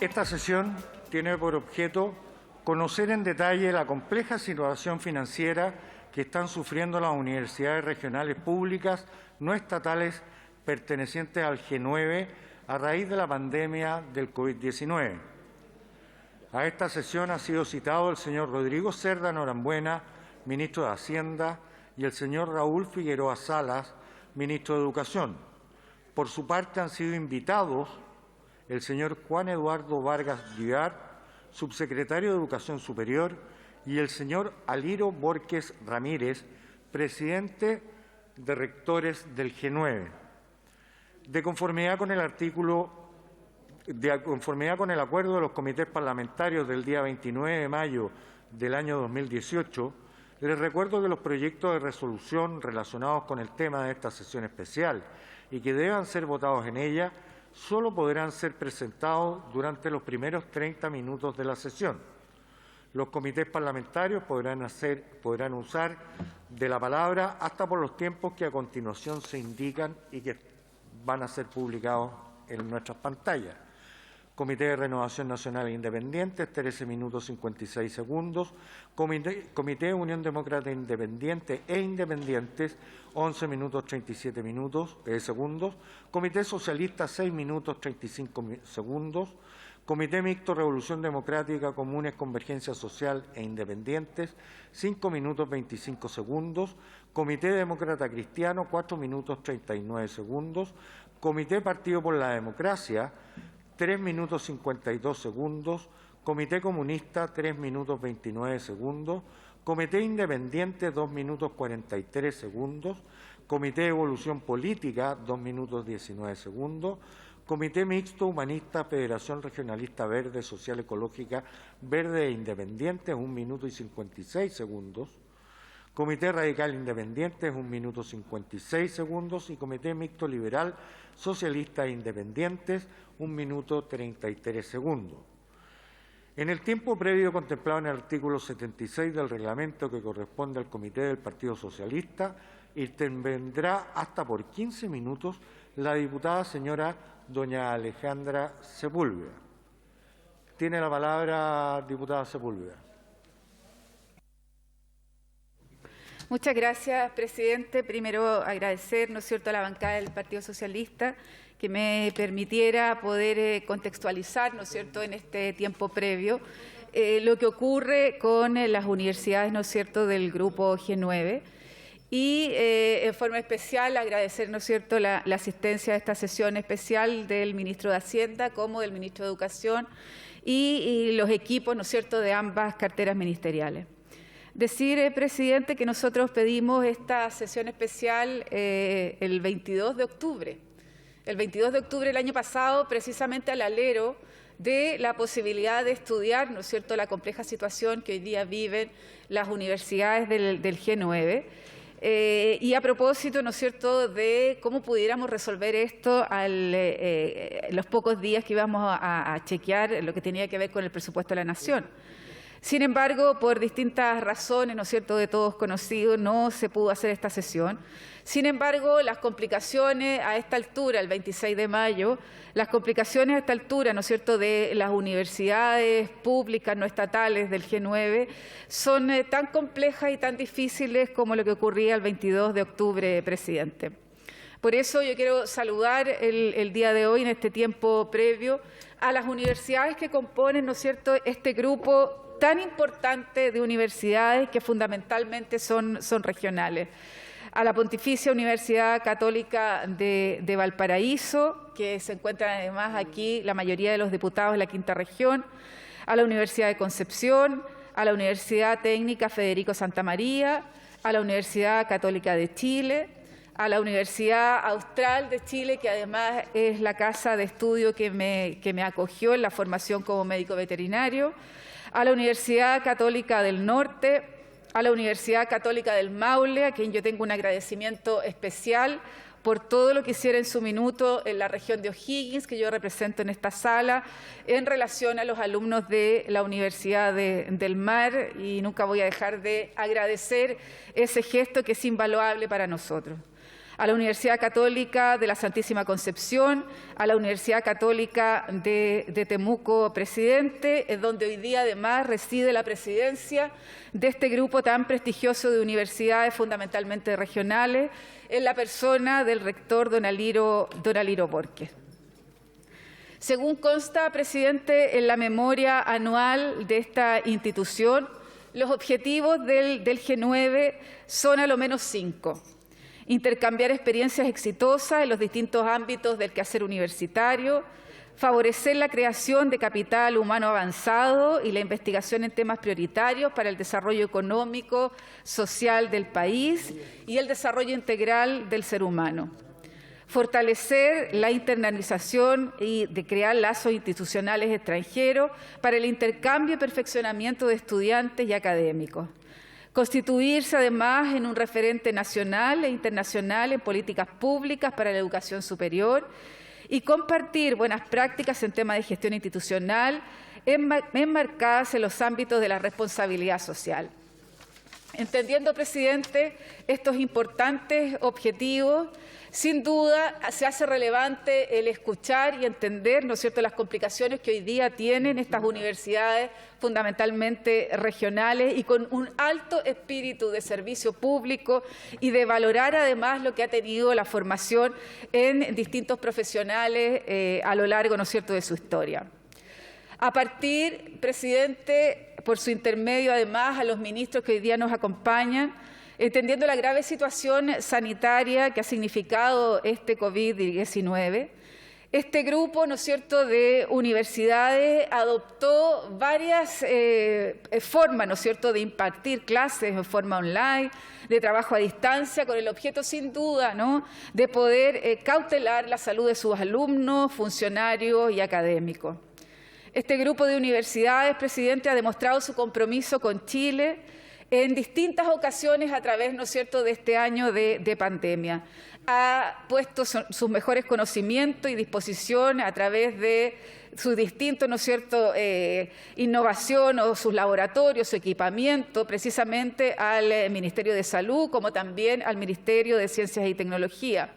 Esta sesión tiene por objeto conocer en detalle la compleja situación financiera que están sufriendo las universidades regionales públicas no estatales pertenecientes al G9 a raíz de la pandemia del COVID-19. A esta sesión ha sido citado el señor Rodrigo Cerda Norambuena, ministro de Hacienda, y el señor Raúl Figueroa Salas, ministro de Educación. Por su parte han sido invitados el señor Juan Eduardo Vargas Guiar, subsecretario de Educación Superior, y el señor Aliro Borges Ramírez, presidente de rectores del G9. De conformidad con el acuerdo de los comités parlamentarios del día 29 de mayo del año 2018, les recuerdo que los proyectos de resolución relacionados con el tema de esta sesión especial y que deban ser votados en ella solo podrán ser presentados durante los primeros 30 minutos de la sesión. Los comités parlamentarios podrán usar de la palabra hasta por los tiempos que a continuación se indican y que van a ser publicados en nuestras pantallas. Comité de Renovación Nacional e Independientes, 13 minutos 56 segundos. Comité de Unión Demócrata Independiente e Independientes, 11 minutos 37 segundos. Comité Socialista, 6 minutos 35 segundos. Comité Mixto Revolución Democrática, Comunes, Convergencia Social e Independientes, 5 minutos 25 segundos. Comité Demócrata Cristiano, 4 minutos 39 segundos. Comité Partido por la Democracia, 3 minutos 52 segundos. Comité Comunista, 3 minutos 29 segundos. Comité Independiente, 2 minutos 43 segundos. Comité de Evolución Política, 2 minutos 19 segundos. Comité Mixto Humanista, Federación Regionalista Verde, Social Ecológica, Verde e Independiente, 1 minuto y 56 segundos. Comité Radical Independiente, 1 minuto 56 segundos. Y Comité Mixto Liberal, Socialista e Independientes, 1 minuto 33 segundos. En el tiempo previo contemplado en el artículo 76 del reglamento que corresponde al Comité del Partido Socialista, intervendrá hasta por 15 minutos la diputada señora doña Alejandra Sepúlveda. Tiene la palabra, diputada Sepúlveda. Muchas gracias, presidente. Primero, agradecer, ¿no es cierto?, a la bancada del Partido Socialista que me permitiera poder contextualizar, ¿no es cierto?, en este tiempo previo, lo que ocurre con las universidades, ¿no es cierto?, del Grupo G9. Y en forma especial agradecer, ¿no es cierto?, la asistencia a esta sesión especial del ministro de Hacienda como del ministro de Educación y los equipos, ¿no es cierto?, de ambas carteras ministeriales. Decir, presidente, que nosotros pedimos esta sesión especial el 22 de octubre. El 22 de octubre del año pasado, precisamente al alero de la posibilidad de estudiar, ¿no es cierto?, la compleja situación que hoy día viven las universidades del G9. Y a propósito, ¿no es cierto?, de cómo pudiéramos resolver esto los pocos días que íbamos a chequear lo que tenía que ver con el presupuesto de la Nación. Sin embargo, por distintas razones, ¿no es cierto?, de todos conocidos, no se pudo hacer esta sesión. Sin embargo, las complicaciones a esta altura, el 26 de mayo, las complicaciones a esta altura, ¿no es cierto?, de las universidades públicas no estatales del G9 son tan complejas y tan difíciles como lo que ocurría el 22 de octubre, presidente. Por eso yo quiero saludar el día de hoy, en este tiempo previo, a las universidades que componen, ¿no es cierto?, este grupo tan importante de universidades que fundamentalmente son regionales. A la Pontificia Universidad Católica de Valparaíso, que se encuentran además aquí la mayoría de los diputados de la Quinta Región, a la Universidad de Concepción, a la Universidad Técnica Federico Santa María, a la Universidad Católica de Chile, a la Universidad Austral de Chile, que además es la casa de estudio que me acogió en la formación como médico veterinario, a la Universidad Católica del Norte, a la Universidad Católica del Maule, a quien yo tengo un agradecimiento especial por todo lo que hiciera en su minuto en la región de O'Higgins, que yo represento en esta sala, en relación a los alumnos de la Universidad del Mar, y nunca voy a dejar de agradecer ese gesto que es invaluable para nosotros. a la Universidad Católica de la Santísima Concepción, a la Universidad Católica de Temuco, presidente, es donde hoy día además reside la presidencia de este grupo tan prestigioso de universidades fundamentalmente regionales, en la persona del rector don Aliro Borges. Según consta, presidente, en la memoria anual de esta institución, los objetivos del G9 son a lo menos 5. Intercambiar experiencias exitosas en los distintos ámbitos del quehacer universitario, favorecer la creación de capital humano avanzado y la investigación en temas prioritarios para el desarrollo económico, social del país y el desarrollo integral del ser humano. Fortalecer la internalización y de crear lazos institucionales extranjeros para el intercambio y perfeccionamiento de estudiantes y académicos. Constituirse además en un referente nacional e internacional en políticas públicas para la educación superior y compartir buenas prácticas en temas de gestión institucional enmarcadas en los ámbitos de la responsabilidad social. Entendiendo, presidente, estos importantes objetivos, sin duda se hace relevante el escuchar y entender, ¿no es cierto?, las complicaciones que hoy día tienen estas universidades fundamentalmente regionales y con un alto espíritu de servicio público y de valorar además lo que ha tenido la formación en distintos profesionales a lo largo, ¿no es cierto?, de su historia. A partir, presidente, por su intermedio además a los ministros que hoy día nos acompañan, entendiendo la grave situación sanitaria que ha significado este COVID-19, este grupo, ¿no es cierto?, de universidades adoptó varias formas, ¿no es cierto?, de impartir clases en forma online, de trabajo a distancia, con el objeto, sin duda, ¿no?, de poder cautelar la salud de sus alumnos, funcionarios y académicos. Este grupo de universidades, presidente, ha demostrado su compromiso con Chile en distintas ocasiones a través, ¿no es cierto?, de este año de pandemia. Ha puesto sus mejores conocimientos y disposición a través de sus distintos, ¿no es cierto?, innovación o sus laboratorios, su equipamiento, precisamente al Ministerio de Salud, como también al Ministerio de Ciencias y Tecnología.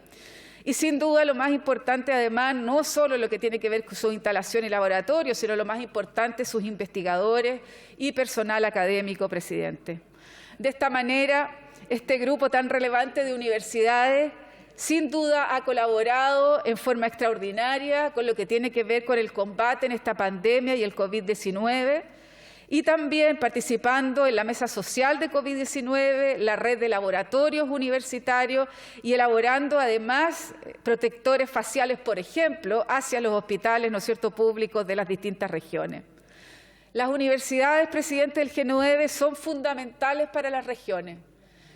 Y sin duda lo más importante, además, no solo lo que tiene que ver con su instalación y laboratorio, sino lo más importante, sus investigadores y personal académico, presidente. De esta manera, este grupo tan relevante de universidades, sin duda, ha colaborado en forma extraordinaria con lo que tiene que ver con el combate en esta pandemia y el COVID-19, y también participando en la mesa social de COVID-19, la red de laboratorios universitarios y elaborando además protectores faciales, por ejemplo, hacia los hospitales, ¿no es cierto?, públicos de las distintas regiones. Las universidades, presidente, del G9 son fundamentales para las regiones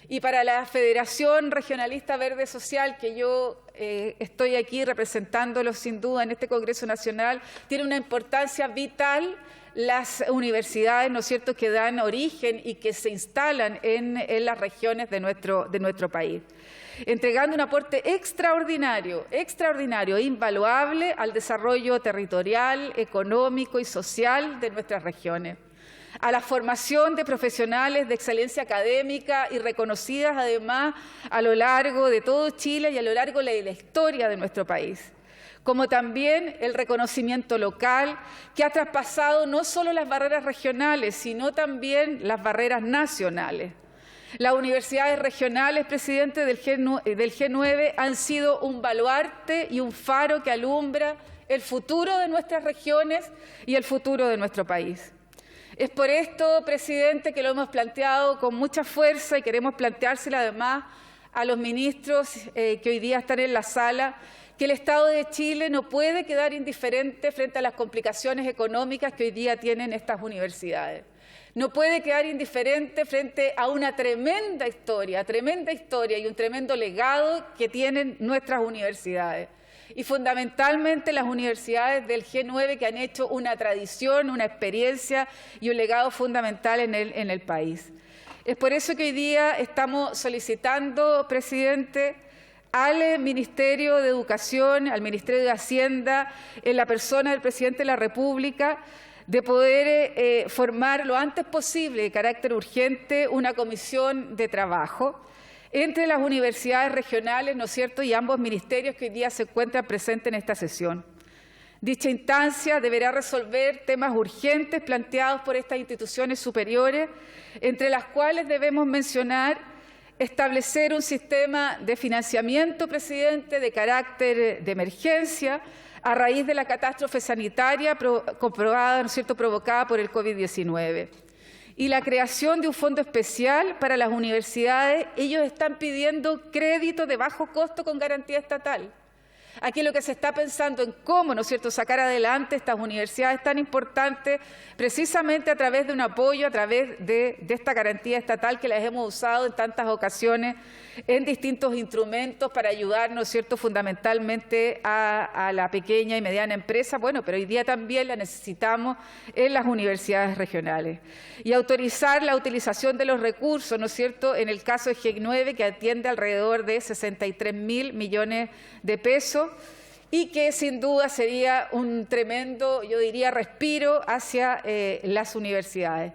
y para la Federación Regionalista Verde Social, que yo estoy aquí representándolos sin duda en este Congreso Nacional, tiene una importancia vital las universidades, ¿no es cierto?, que dan origen y que se instalan en las regiones de nuestro país, entregando un aporte extraordinario e invaluable al desarrollo territorial, económico y social de nuestras regiones, a la formación de profesionales de excelencia académica y reconocidas además a lo largo de todo Chile y a lo largo de la historia de nuestro país, como también el reconocimiento local que ha traspasado no solo las barreras regionales, sino también las barreras nacionales. Las universidades regionales, presidente, del G9 han sido un baluarte y un faro que alumbra el futuro de nuestras regiones y el futuro de nuestro país. Es por esto, presidente, que lo hemos planteado con mucha fuerza y queremos planteárselo además a los ministros que hoy día están en la sala, que el Estado de Chile no puede quedar indiferente frente a las complicaciones económicas que hoy día tienen estas universidades. No puede quedar indiferente frente a una tremenda historia y un tremendo legado que tienen nuestras universidades. Y fundamentalmente las universidades del G9 que han hecho una tradición, una experiencia y un legado fundamental en el país. Es por eso que hoy día estamos solicitando, presidente, al Ministerio de Educación, al Ministerio de Hacienda, en la persona del Presidente de la República, de poder formar lo antes posible, de carácter urgente, una comisión de trabajo entre las universidades regionales, ¿no es cierto?, y ambos ministerios que hoy día se encuentran presentes en esta sesión. Dicha instancia deberá resolver temas urgentes planteados por estas instituciones superiores, entre las cuales debemos mencionar establecer un sistema de financiamiento, presidente, de carácter de emergencia, a raíz de la catástrofe sanitaria comprobada, ¿no es cierto?, provocada por el COVID-19. Y la creación de un fondo especial para las universidades. Ellos están pidiendo crédito de bajo costo con garantía estatal. Aquí lo que se está pensando en cómo, ¿no es cierto?, sacar adelante estas universidades tan importantes, precisamente a través de un apoyo, a través de esta garantía estatal que las hemos usado en tantas ocasiones en distintos instrumentos para ayudar, ¿no es cierto?, fundamentalmente a la pequeña y mediana empresa. Bueno, pero hoy día también la necesitamos en las universidades regionales. Y autorizar la utilización de los recursos, ¿no es cierto?, en el caso de GEC-9, que atiende alrededor de 63.000 millones de pesos, y que sin duda sería un tremendo, yo diría, respiro hacia las universidades.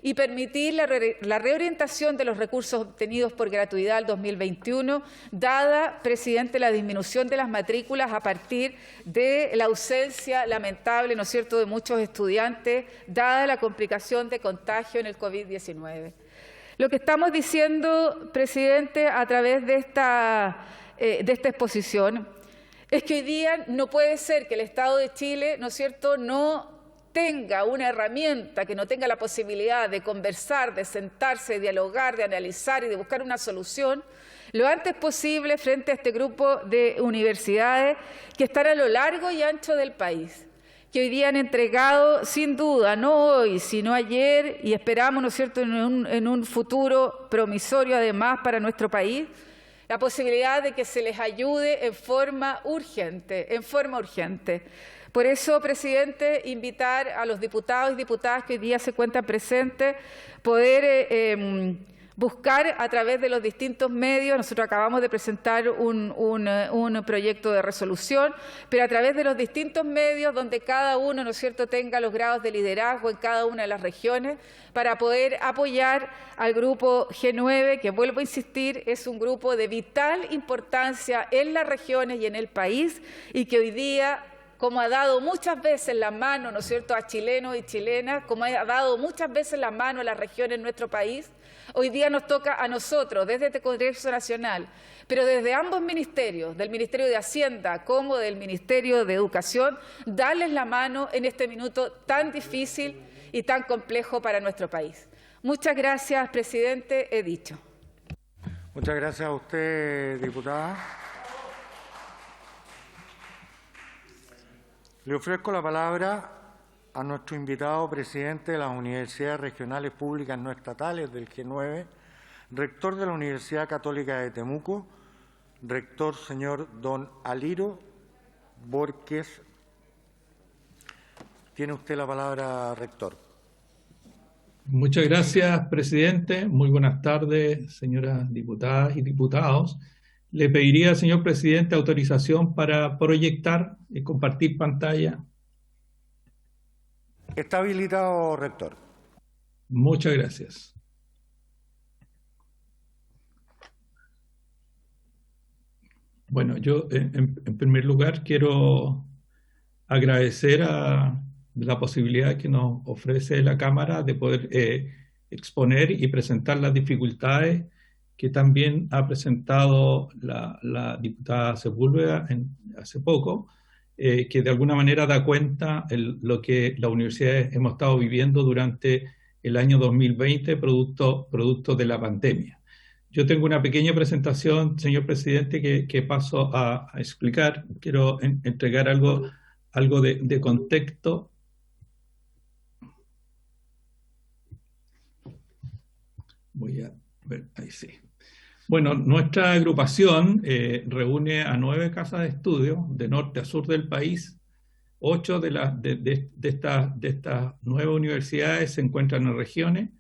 Y permitir la reorientación de los recursos obtenidos por gratuidad al 2021, dada, presidente, la disminución de las matrículas a partir de la ausencia lamentable, ¿no es cierto?, de muchos estudiantes, dada la complicación de contagio en el COVID-19. Lo que estamos diciendo, presidente, a través de esta exposición, es que hoy día no puede ser que el Estado de Chile, ¿no es cierto?, no tenga una herramienta, que no tenga la posibilidad de conversar, de sentarse, de dialogar, de analizar y de buscar una solución lo antes posible frente a este grupo de universidades que están a lo largo y ancho del país, que hoy día han entregado, sin duda, no hoy, sino ayer, y esperamos, ¿no es cierto?, en un futuro promisorio además para nuestro país, la posibilidad de que se les ayude en forma urgente, Por eso, presidente, invitar a los diputados y diputadas que hoy día se encuentran presentes, poder buscar a través de los distintos medios. Nosotros acabamos de presentar un proyecto de resolución, pero a través de los distintos medios donde cada uno, ¿no es cierto?, tenga los grados de liderazgo en cada una de las regiones, para poder apoyar al grupo G9, que, vuelvo a insistir, es un grupo de vital importancia en las regiones y en el país, y que hoy día, como ha dado muchas veces la mano, ¿no es cierto?, a chilenos y chilenas, como ha dado muchas veces la mano a las regiones en nuestro país, hoy día nos toca a nosotros, desde este Congreso Nacional, pero desde ambos ministerios, del Ministerio de Hacienda como del Ministerio de Educación, darles la mano en este minuto tan difícil y tan complejo para nuestro país. Muchas gracias, presidente. He dicho. Muchas gracias a usted, diputada. Le ofrezco la palabra a nuestro invitado presidente de las Universidades Regionales Públicas No Estatales del G9, rector de la Universidad Católica de Temuco, rector señor don Aliro Borges. Tiene usted la palabra, rector. Muchas gracias, presidente. Muy buenas tardes, señoras diputadas y diputados. Le pediría, señor presidente, autorización para proyectar y compartir pantalla. Está habilitado, rector. Muchas gracias. Bueno, yo en primer lugar quiero agradecer a la posibilidad que nos ofrece la Cámara de poder exponer y presentar las dificultades que también ha presentado la diputada Sepúlveda hace poco, que de alguna manera da cuenta lo que las universidades hemos estado viviendo durante el año 2020, producto de la pandemia. Yo tengo una pequeña presentación, señor presidente, que paso a explicar. Quiero entregar algo de contexto. Voy a ver, ahí sí. Bueno, nuestra agrupación reúne a 9 casas de estudio de norte a sur del país. 8 de estas 9 universidades se encuentran en regiones,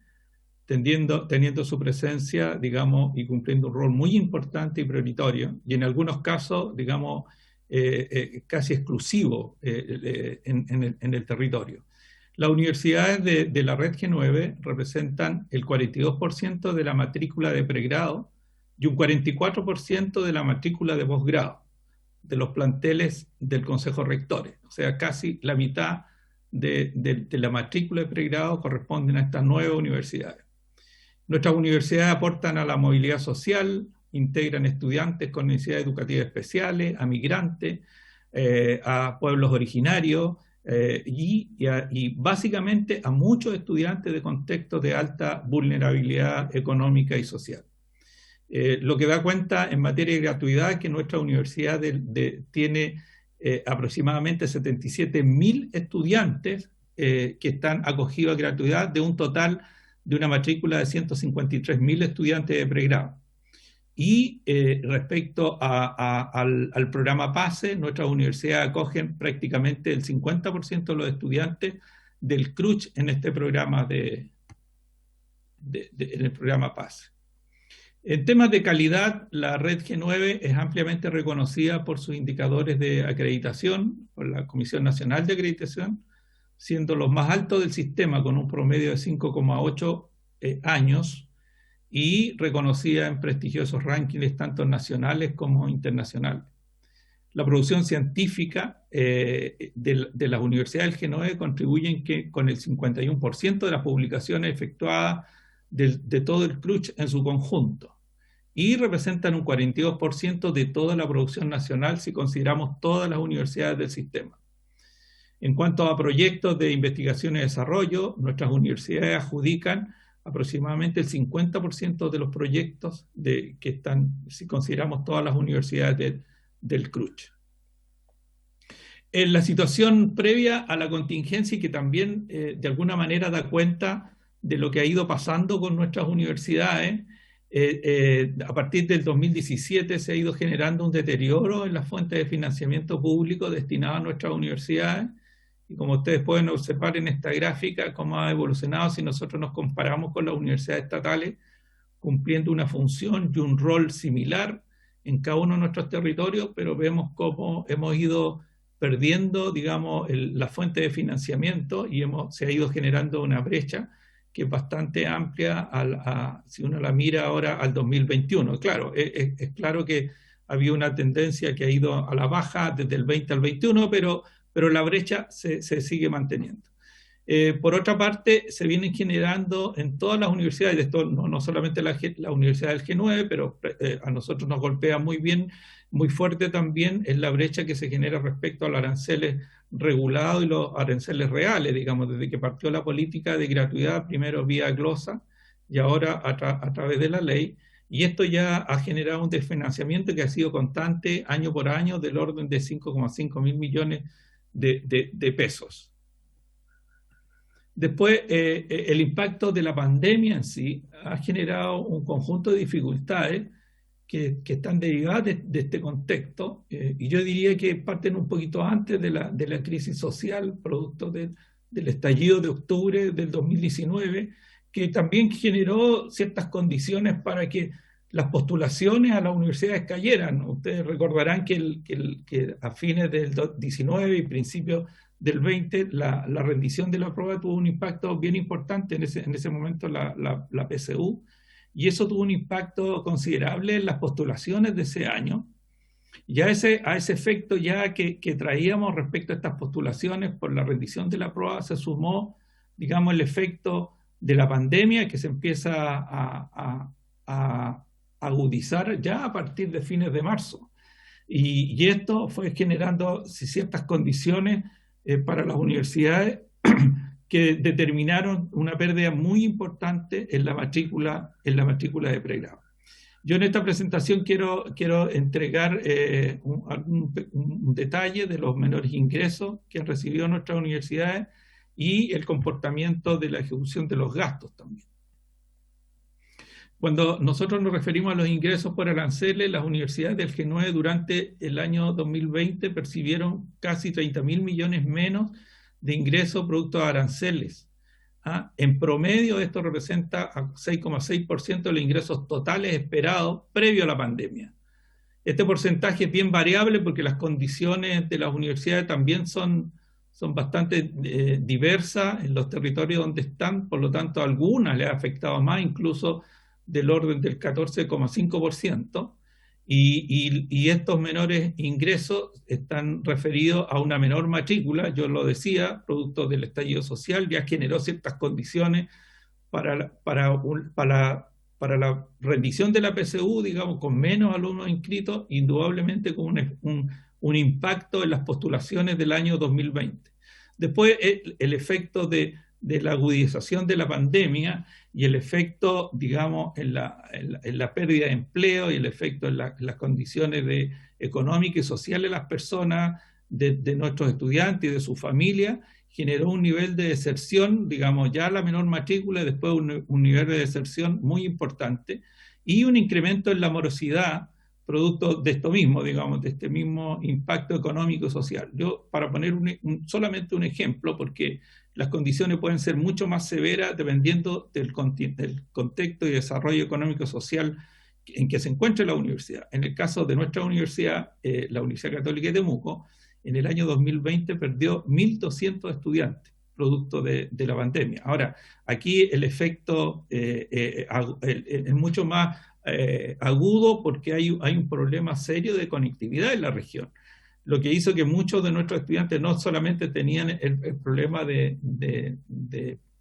teniendo su presencia, digamos, y cumpliendo un rol muy importante y prioritario, y en algunos casos, digamos, casi exclusivo en el territorio. Las universidades de la red G9 representan el 42% de la matrícula de pregrado y un 44% de la matrícula de posgrado de los planteles del Consejo de Rectores. O sea, casi la mitad de la matrícula de pregrado corresponden a estas 9 universidades. Nuestras universidades aportan a la movilidad social, integran estudiantes con necesidades educativas especiales, a migrantes, a pueblos originarios y básicamente a muchos estudiantes de contextos de alta vulnerabilidad económica y social. Lo que da cuenta en materia de gratuidad que nuestra universidad tiene aproximadamente 77.000 estudiantes que están acogidos a gratuidad de un total de una matrícula de 153.000 estudiantes de pregrado. Y respecto al programa PASE, nuestras universidades acogen prácticamente el 50% de los estudiantes del CRUCH en este programa en el programa PASE. En temas de calidad, la red G9 es ampliamente reconocida por sus indicadores de acreditación, por la Comisión Nacional de Acreditación, siendo los más altos del sistema con un promedio de 5,8 años y reconocida en prestigiosos rankings tanto nacionales como internacionales. La producción científica de las universidades del G9 contribuyen con el 51% de las publicaciones efectuadas de todo el CRUCH en su conjunto y representan un 42% de toda la producción nacional si consideramos todas las universidades del sistema. En cuanto a proyectos de investigación y desarrollo, nuestras universidades adjudican aproximadamente el 50% de los proyectos que están, si consideramos todas las universidades del CRUCH. En la situación previa a la contingencia y que también de alguna manera da cuenta de lo que ha ido pasando con nuestras universidades, a partir del 2017 se ha ido generando un deterioro en las fuentes de financiamiento público destinadas a nuestras universidades. Y como ustedes pueden observar en esta gráfica, cómo ha evolucionado si nosotros nos comparamos con las universidades estatales, cumpliendo una función y un rol similar en cada uno de nuestros territorios, pero vemos cómo hemos ido perdiendo, digamos, la fuente de financiamiento y se ha ido generando una brecha que es bastante amplia si uno la mira ahora al 2021. Claro, es claro que había una tendencia que ha ido a la baja desde el 20 al 21, pero la brecha se sigue manteniendo. Por otra parte, se vienen generando en todas las universidades, esto no solamente la Universidad del G9, pero a nosotros nos golpea muy fuerte también, es la brecha que se genera respecto a los aranceles regulados y los aranceles reales, digamos, desde que partió la política de gratuidad, primero vía glosa y ahora a través de la ley. Y esto ya ha generado un desfinanciamiento que ha sido constante año por año del orden de 5,5 mil millones de pesos. Después, el impacto de la pandemia en sí ha generado un conjunto de dificultades que están derivadas de este contexto, y yo diría que parten un poquito antes de la crisis social, producto del estallido de octubre del 2019, que también generó ciertas condiciones para que las postulaciones a las universidades cayeran. Ustedes recordarán que a fines del 19 y principios del 20, la rendición de la prueba tuvo un impacto bien importante en ese momento, la PSU, y eso tuvo un impacto considerable en las postulaciones de ese año. Y a ese efecto ya que traíamos respecto a estas postulaciones por la rendición de la prueba, se sumó, digamos, el efecto de la pandemia que se empieza a agudizar ya a partir de fines de marzo. Y esto fue generando ciertas condiciones para las universidades que determinaron una pérdida muy importante en la matrícula de pregrado. Yo en esta presentación quiero entregar un detalle de los menores ingresos que han recibido nuestras universidades y el comportamiento de la ejecución de los gastos también. Cuando nosotros nos referimos a los ingresos por aranceles, las universidades del G9 durante el año 2020 percibieron casi 30.000 millones menos de ingresos producto de aranceles. En promedio, esto representa 6,6% de los ingresos totales esperados previo a la pandemia. Este porcentaje es bien variable porque las condiciones de las universidades también son bastante diversas en los territorios donde están, por lo tanto, a algunas les ha afectado más, incluso del orden del 14,5%, y estos menores ingresos están referidos a una menor matrícula. Yo lo decía, producto del estallido social, ya generó ciertas condiciones para la rendición de la PSU, digamos, con menos alumnos inscritos, indudablemente con un impacto en las postulaciones del año 2020. Después, el efecto de la agudización de la pandemia y el efecto, digamos, en la pérdida de empleo y el efecto en las condiciones económicas y sociales de las personas, de nuestros estudiantes y de su familia, generó un nivel de deserción, digamos, ya la menor matrícula y después un nivel de deserción muy importante y un incremento en la morosidad producto de esto mismo, digamos, de este mismo impacto económico y social. Yo, para poner solamente un ejemplo, porque las condiciones pueden ser mucho más severas dependiendo del contexto y desarrollo económico y social en que se encuentra la universidad. En el caso de nuestra universidad, la Universidad Católica de Temuco, en el año 2020 perdió 1.200 estudiantes, producto de la pandemia. Ahora, aquí el efecto es mucho más agudo porque hay un problema serio de conectividad en la región, lo que hizo que muchos de nuestros estudiantes no solamente tenían el problema de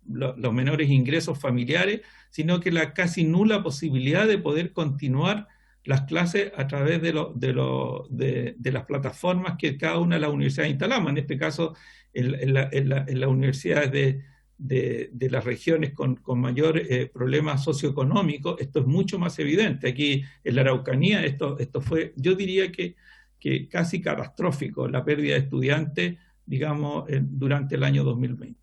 los menores ingresos familiares, sino que la casi nula posibilidad de poder continuar las clases a través de las plataformas que cada una de las universidades instalamos. En este caso, en las universidades de las regiones con mayor problemas socioeconómicos, esto es mucho más evidente. Aquí en la Araucanía esto fue, yo diría que casi catastrófico, la pérdida de estudiantes, digamos, durante el año 2020.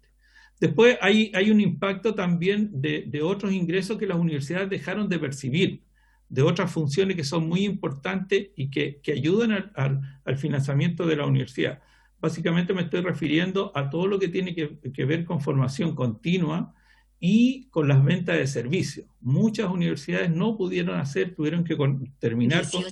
Después hay un impacto también de otros ingresos que las universidades dejaron de percibir, de otras funciones que son muy importantes y que ayudan al financiamiento de la universidad. Básicamente me estoy refiriendo a todo lo que tiene que ver con formación continua y con las ventas de servicios. Muchas universidades no pudieron tuvieron que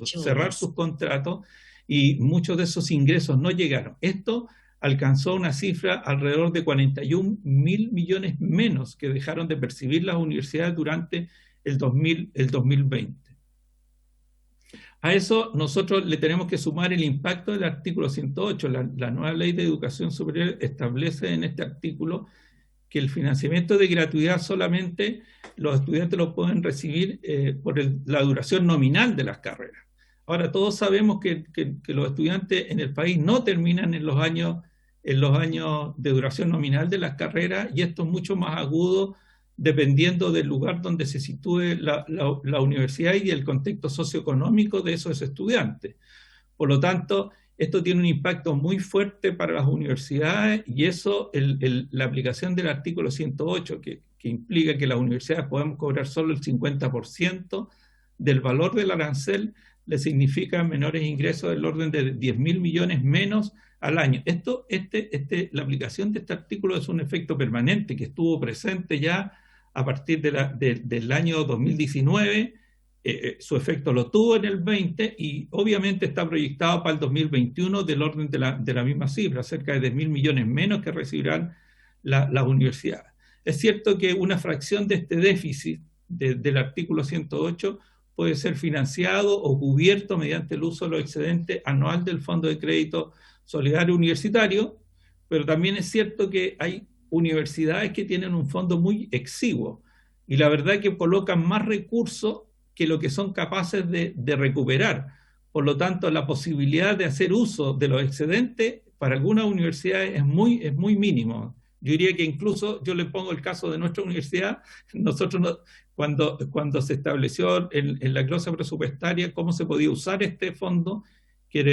cerrar sus contratos y muchos de esos ingresos no llegaron. Esto alcanzó una cifra alrededor de 41.000 millones menos que dejaron de percibir las universidades durante el 2020. A eso nosotros le tenemos que sumar el impacto del artículo 108. La nueva ley de educación superior establece en este artículo que el financiamiento de gratuidad solamente los estudiantes lo pueden recibir por la duración nominal de las carreras. Ahora, todos sabemos que los estudiantes en el país no terminan en los años de duración nominal de las carreras, y esto es mucho más agudo dependiendo del lugar donde se sitúe la universidad y el contexto socioeconómico de esos estudiantes. Por lo tanto, esto tiene un impacto muy fuerte para las universidades, y eso, la aplicación del artículo 108, que implica que las universidades podemos cobrar solo el 50% del valor del arancel, le significa menores ingresos del orden de 10.000 millones menos al año. La aplicación de este artículo es un efecto permanente que estuvo presente ya a partir del año 2019, su efecto lo tuvo en el 20 y obviamente está proyectado para el 2021 del orden de la misma cifra, cerca de 10.000 millones menos que recibirán las universidades. Es cierto que una fracción de este déficit del artículo 108 puede ser financiado o cubierto mediante el uso de los excedentes anual del Fondo de Crédito Solidario Universitario, pero también es cierto que hay universidades que tienen un fondo muy exiguo y la verdad que colocan más recursos que lo que son capaces de recuperar. Por lo tanto, la posibilidad de hacer uso de los excedentes para algunas universidades es muy mínimo. Yo diría que incluso, yo le pongo el caso de nuestra universidad, nosotros cuando se estableció en la glosa presupuestaria cómo se podía usar este fondo, que era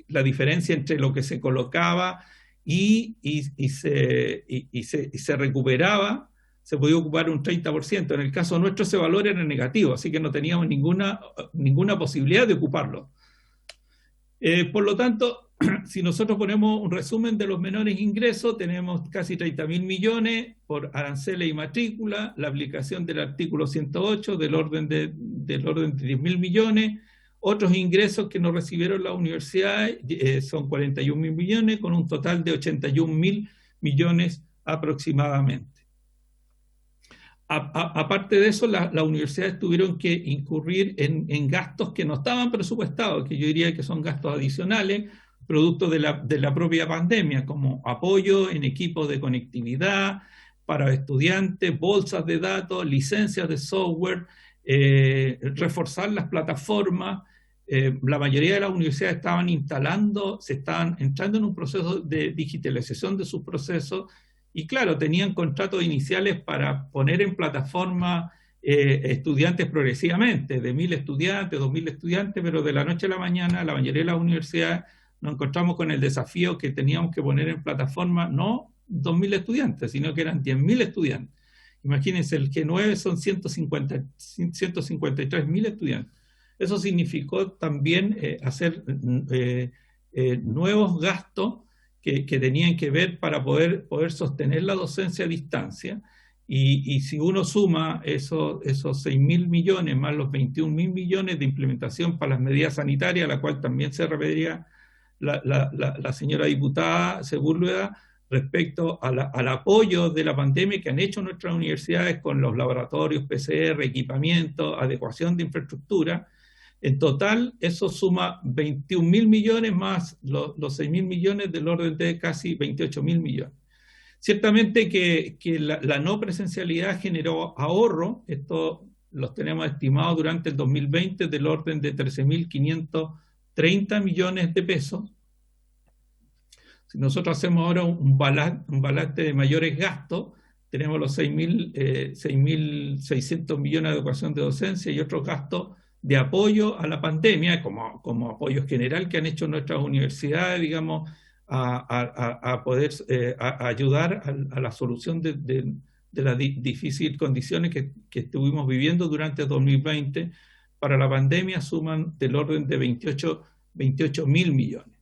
la diferencia entre lo que se colocaba y se recuperaba, se podía ocupar un 30%. En el caso nuestro ese valor era negativo, así que no teníamos ninguna posibilidad de ocuparlo. Por lo tanto, si nosotros ponemos un resumen de los menores ingresos, tenemos casi 30.000 millones por aranceles y matrícula, la aplicación del artículo 108 del orden de 10.000 millones, otros ingresos que no recibieron las universidades son 41.000 millones, con un total de 81.000 millones aproximadamente. Aparte de eso, las universidades tuvieron que incurrir en gastos que no estaban presupuestados, que yo diría que son gastos adicionales, producto de la propia pandemia, como apoyo en equipos de conectividad para estudiantes, bolsas de datos, licencias de software, reforzar las plataformas. La mayoría de las universidades se estaban entrando en un proceso de digitalización de sus procesos, y claro, tenían contratos iniciales para poner en plataforma estudiantes progresivamente, de 1.000 estudiantes, 2.000 estudiantes, pero de la noche a la mañana la mayoría de las universidades nos encontramos con el desafío que teníamos que poner en plataforma no 2.000 estudiantes, sino que eran 10.000 estudiantes. Imagínense, el G9 son 153.000 estudiantes. Eso significó también hacer nuevos gastos que tenían que ver para poder sostener la docencia a distancia. Y si uno suma esos 6.000 millones más los 21.000 millones de implementación para las medidas sanitarias, a la cual también se refería la señora diputada Sepúlveda, respecto al apoyo de la pandemia que han hecho nuestras universidades con los laboratorios PCR, equipamiento, adecuación de infraestructura. En total, eso suma 21.000 millones más los 6.000 millones, del orden de casi 28.000 millones. Ciertamente que la no presencialidad generó ahorro. Esto los tenemos estimados durante el 2020 del orden de 13.530 millones de pesos. Si nosotros hacemos ahora un balance de mayores gastos, tenemos los 6.600 millones de educación de docencia y otros gastos de apoyo a la pandemia, como apoyo general que han hecho nuestras universidades, digamos, a poder ayudar a la solución de las difíciles condiciones que estuvimos viviendo durante 2020. Para la pandemia suman del orden de 28.000 millones.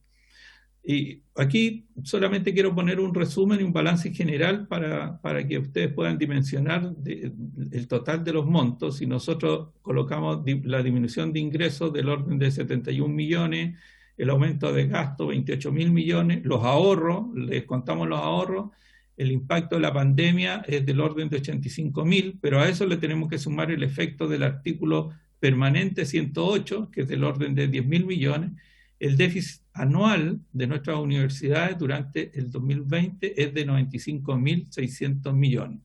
Y aquí solamente quiero poner un resumen y un balance general para que ustedes puedan dimensionar el total de los montos. Si nosotros colocamos la disminución de ingresos del orden de 71 millones, el aumento de gasto 28.000 millones, los ahorros, les contamos los ahorros, el impacto de la pandemia es del orden de 85.000, pero a eso le tenemos que sumar el efecto del artículo permanente 108, que es del orden de 10.000 millones. El déficit anual de nuestras universidades durante el 2020 es de 95.600 millones.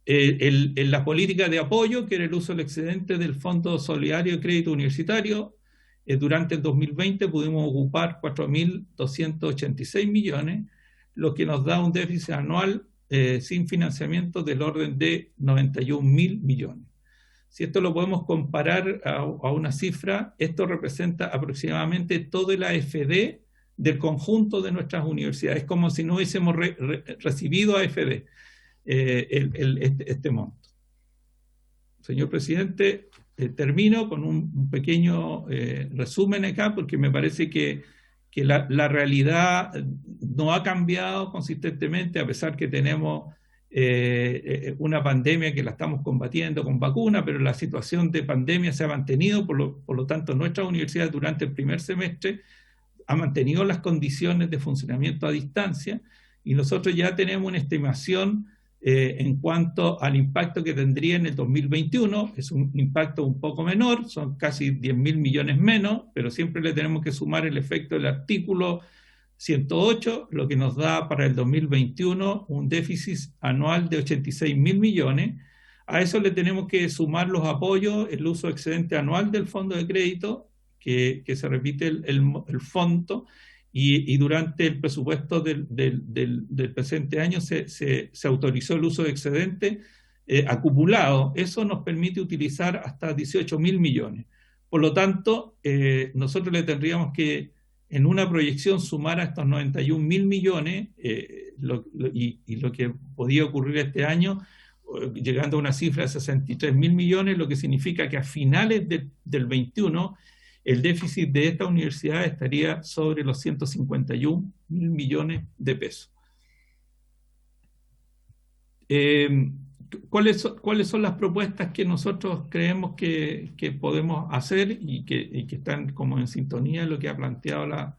En la política de apoyo, que era el uso del excedente del Fondo Solidario de Crédito Universitario, durante el 2020 pudimos ocupar 4.286 millones, lo que nos da un déficit anual sin financiamiento del orden de 91.000 millones. Si esto lo podemos comparar a una cifra, esto representa aproximadamente todo el AFD del conjunto de nuestras universidades. Es como si no hubiésemos recibido AFD, este monto. Señor presidente, termino con un pequeño resumen acá, porque me parece que la realidad no ha cambiado consistentemente, a pesar que tenemos una pandemia que la estamos combatiendo con vacuna, pero la situación de pandemia se ha mantenido, por lo tanto nuestras universidades durante el primer semestre han mantenido las condiciones de funcionamiento a distancia, y nosotros ya tenemos una estimación en cuanto al impacto que tendría en el 2021. Es un impacto un poco menor, son casi 10.000 millones menos, pero siempre le tenemos que sumar el efecto del artículo 108, lo que nos da para el 2021 un déficit anual de 86.000 millones. A eso le tenemos que sumar los apoyos, el uso excedente anual del fondo de crédito, que se repite el fondo, y durante el presupuesto del presente año se autorizó el uso de excedente acumulado. Eso nos permite utilizar hasta 18.000 millones. Por lo tanto, nosotros le tendríamos que, en una proyección, sumar a estos 91.000 millones y lo que podía ocurrir este año, llegando a una cifra de 63.000 millones, lo que significa que a finales del 21 el déficit de esta universidad estaría sobre los 151.000 millones de pesos. ¿Cuáles son las propuestas que nosotros creemos que podemos hacer y que están como en sintonía en lo que ha planteado la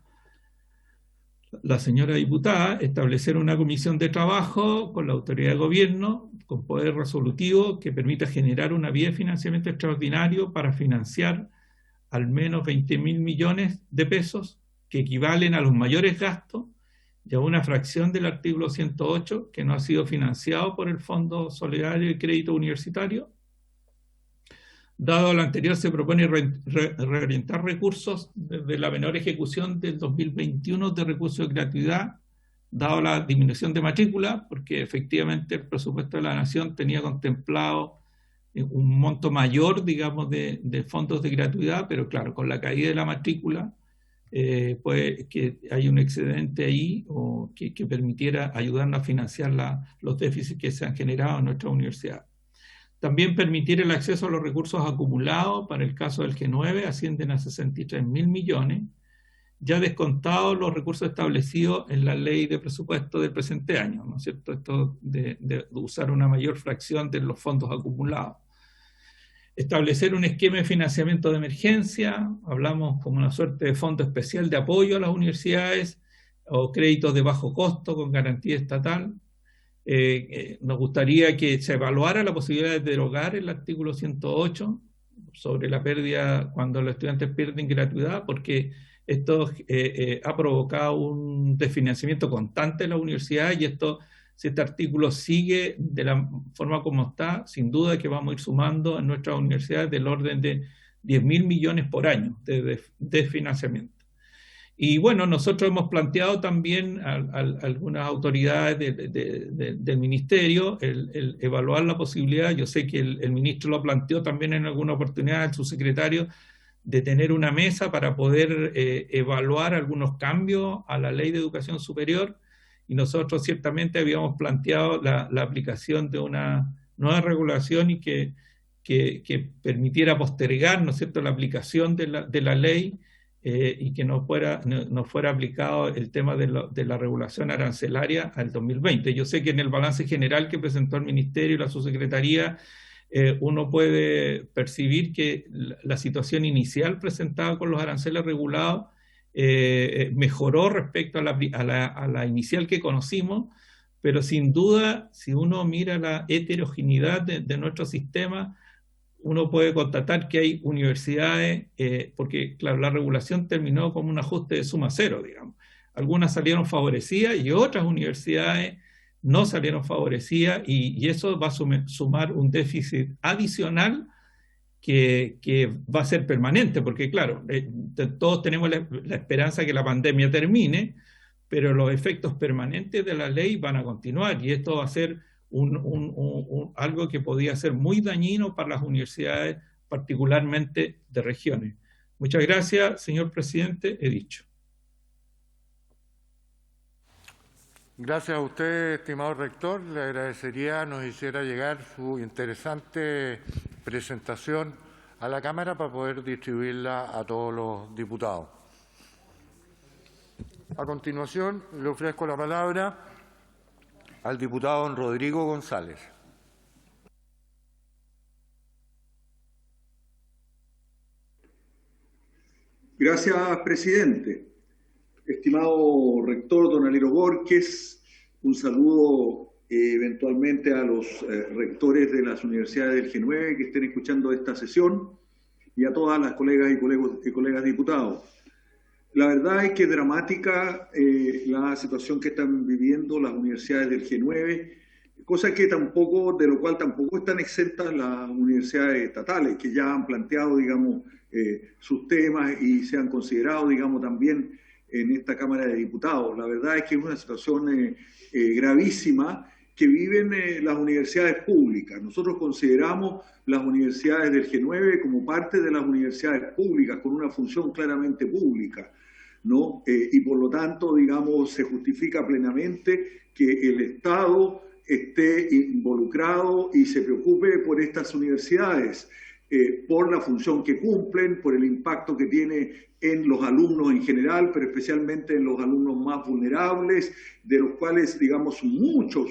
la señora diputada, establecer una comisión de trabajo con la autoridad de gobierno, con poder resolutivo, que permita generar una vía de financiamiento extraordinario para financiar al menos 20.000 millones de pesos, que equivalen a los mayores gastos y a una fracción del artículo 108 que no ha sido financiado por el Fondo Solidario de Crédito Universitario. Dado lo anterior, se propone reorientar recursos desde la menor ejecución del 2021 de recursos de gratuidad, dado la disminución de matrícula, porque efectivamente el presupuesto de la Nación tenía contemplado un monto mayor, digamos, de fondos de gratuidad, pero claro, con la caída de la matrícula, pues que hay un excedente ahí o que permitiera ayudarnos a financiar los déficits que se han generado en nuestra universidad. También permitir el acceso a los recursos acumulados, para el caso del G9, ascienden a 63.000 millones, ya descontados los recursos establecidos en la ley de presupuesto del presente año, ¿no es cierto? Esto de usar una mayor fracción de los fondos acumulados. Establecer un esquema de financiamiento de emergencia, hablamos como una suerte de fondo especial de apoyo a las universidades o créditos de bajo costo con garantía estatal. Nos gustaría que se evaluara la posibilidad de derogar el artículo 108 sobre la pérdida cuando los estudiantes pierden gratuidad, porque esto ha provocado un desfinanciamiento constante en la universidad y esto, si este artículo sigue de la forma como está, sin duda que vamos a ir sumando en nuestras universidades del orden de 10.000 millones por año de financiamiento. Y bueno, nosotros hemos planteado también a algunas autoridades del ministerio el evaluar la posibilidad, yo sé que el ministro lo planteó también en alguna oportunidad, el subsecretario, de tener una mesa para poder evaluar algunos cambios a la Ley de Educación Superior, y nosotros ciertamente habíamos planteado la aplicación de una nueva regulación y que permitiera postergar, ¿no es cierto?, la aplicación de la ley, y que no fuera aplicado el tema de la regulación arancelaria al 2020. Yo sé que en el balance general que presentó el Ministerio y la Subsecretaría, uno puede percibir que la situación inicial presentada con los aranceles regulados mejoró respecto a la inicial que conocimos, pero sin duda, si uno mira la heterogeneidad de nuestro sistema, uno puede constatar que hay universidades, porque claro, la regulación terminó como un ajuste de suma cero, digamos. Algunas salieron favorecidas y otras universidades no salieron favorecidas, y eso va a sumar un déficit adicional que va a ser permanente, porque claro, todos tenemos la esperanza de que la pandemia termine, pero los efectos permanentes de la ley van a continuar, y esto va a ser algo que podría ser muy dañino para las universidades, particularmente de regiones. Muchas gracias, señor presidente, he dicho. Gracias a usted, estimado rector. Le agradecería nos hiciera llegar su interesante presentación a la Cámara para poder distribuirla a todos los diputados. A continuación, le ofrezco la palabra al diputado don Rodrigo González. Gracias, presidente. Estimado rector don Alero Borges, un saludo eventualmente a los rectores de las universidades del G9 que estén escuchando esta sesión, y a todas las colegas y colegas diputados. La verdad es que es dramática la situación que están viviendo las universidades del G9, cosa que de lo cual tampoco están exentas las universidades estatales, que ya han planteado, digamos, sus temas y se han considerado, digamos, también en esta Cámara de Diputados. La verdad es que es una situación gravísima que viven las universidades públicas. Nosotros consideramos las universidades del G9 como parte de las universidades públicas, con una función claramente pública, ¿no? Y por lo tanto, digamos, se justifica plenamente que el Estado esté involucrado y se preocupe por estas universidades, por la función que cumplen, por el impacto que tiene en los alumnos en general, pero especialmente en los alumnos más vulnerables, de los cuales, digamos, muchos,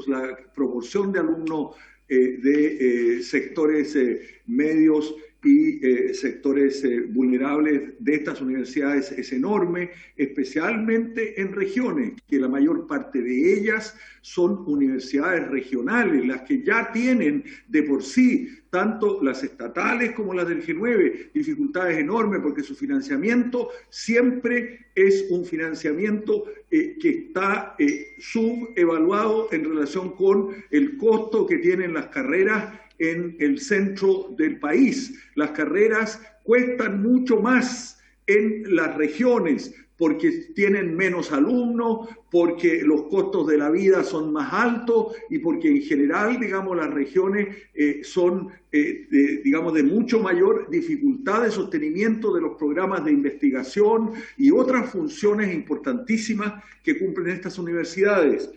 la proporción de alumnos de sectores medios y sectores vulnerables de estas universidades es enorme, especialmente en regiones, que la mayor parte de ellas son universidades regionales, las que ya tienen de por sí, tanto las estatales como las del G9, dificultades enormes porque su financiamiento siempre es un financiamiento que está subevaluado en relación con el costo que tienen las carreras en el centro del país. Las carreras cuestan mucho más en las regiones porque tienen menos alumnos, porque los costos de la vida son más altos y porque en general, digamos, las regiones son, digamos, de mucho mayor dificultad de sostenimiento de los programas de investigación y otras funciones importantísimas que cumplen estas universidades.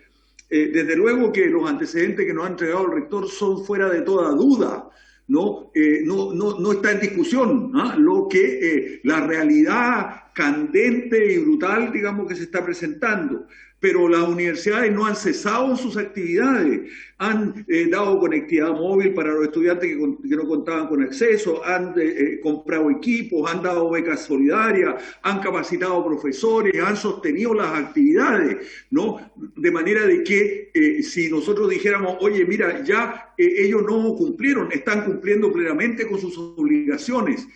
Desde luego que los antecedentes que nos ha entregado el rector son fuera de toda duda. No está en discusión, ¿no? Lo que la realidad candente y brutal, digamos, que se está presentando. Pero las universidades no han cesado en sus actividades, han dado conectividad móvil para los estudiantes que no contaban con acceso, han comprado equipos, han dado becas solidarias, han capacitado profesores, han sostenido las actividades, ¿no? De manera de que si nosotros dijéramos, oye, mira, ya ellos no cumplieron, están cumpliendo plenamente con sus obligaciones,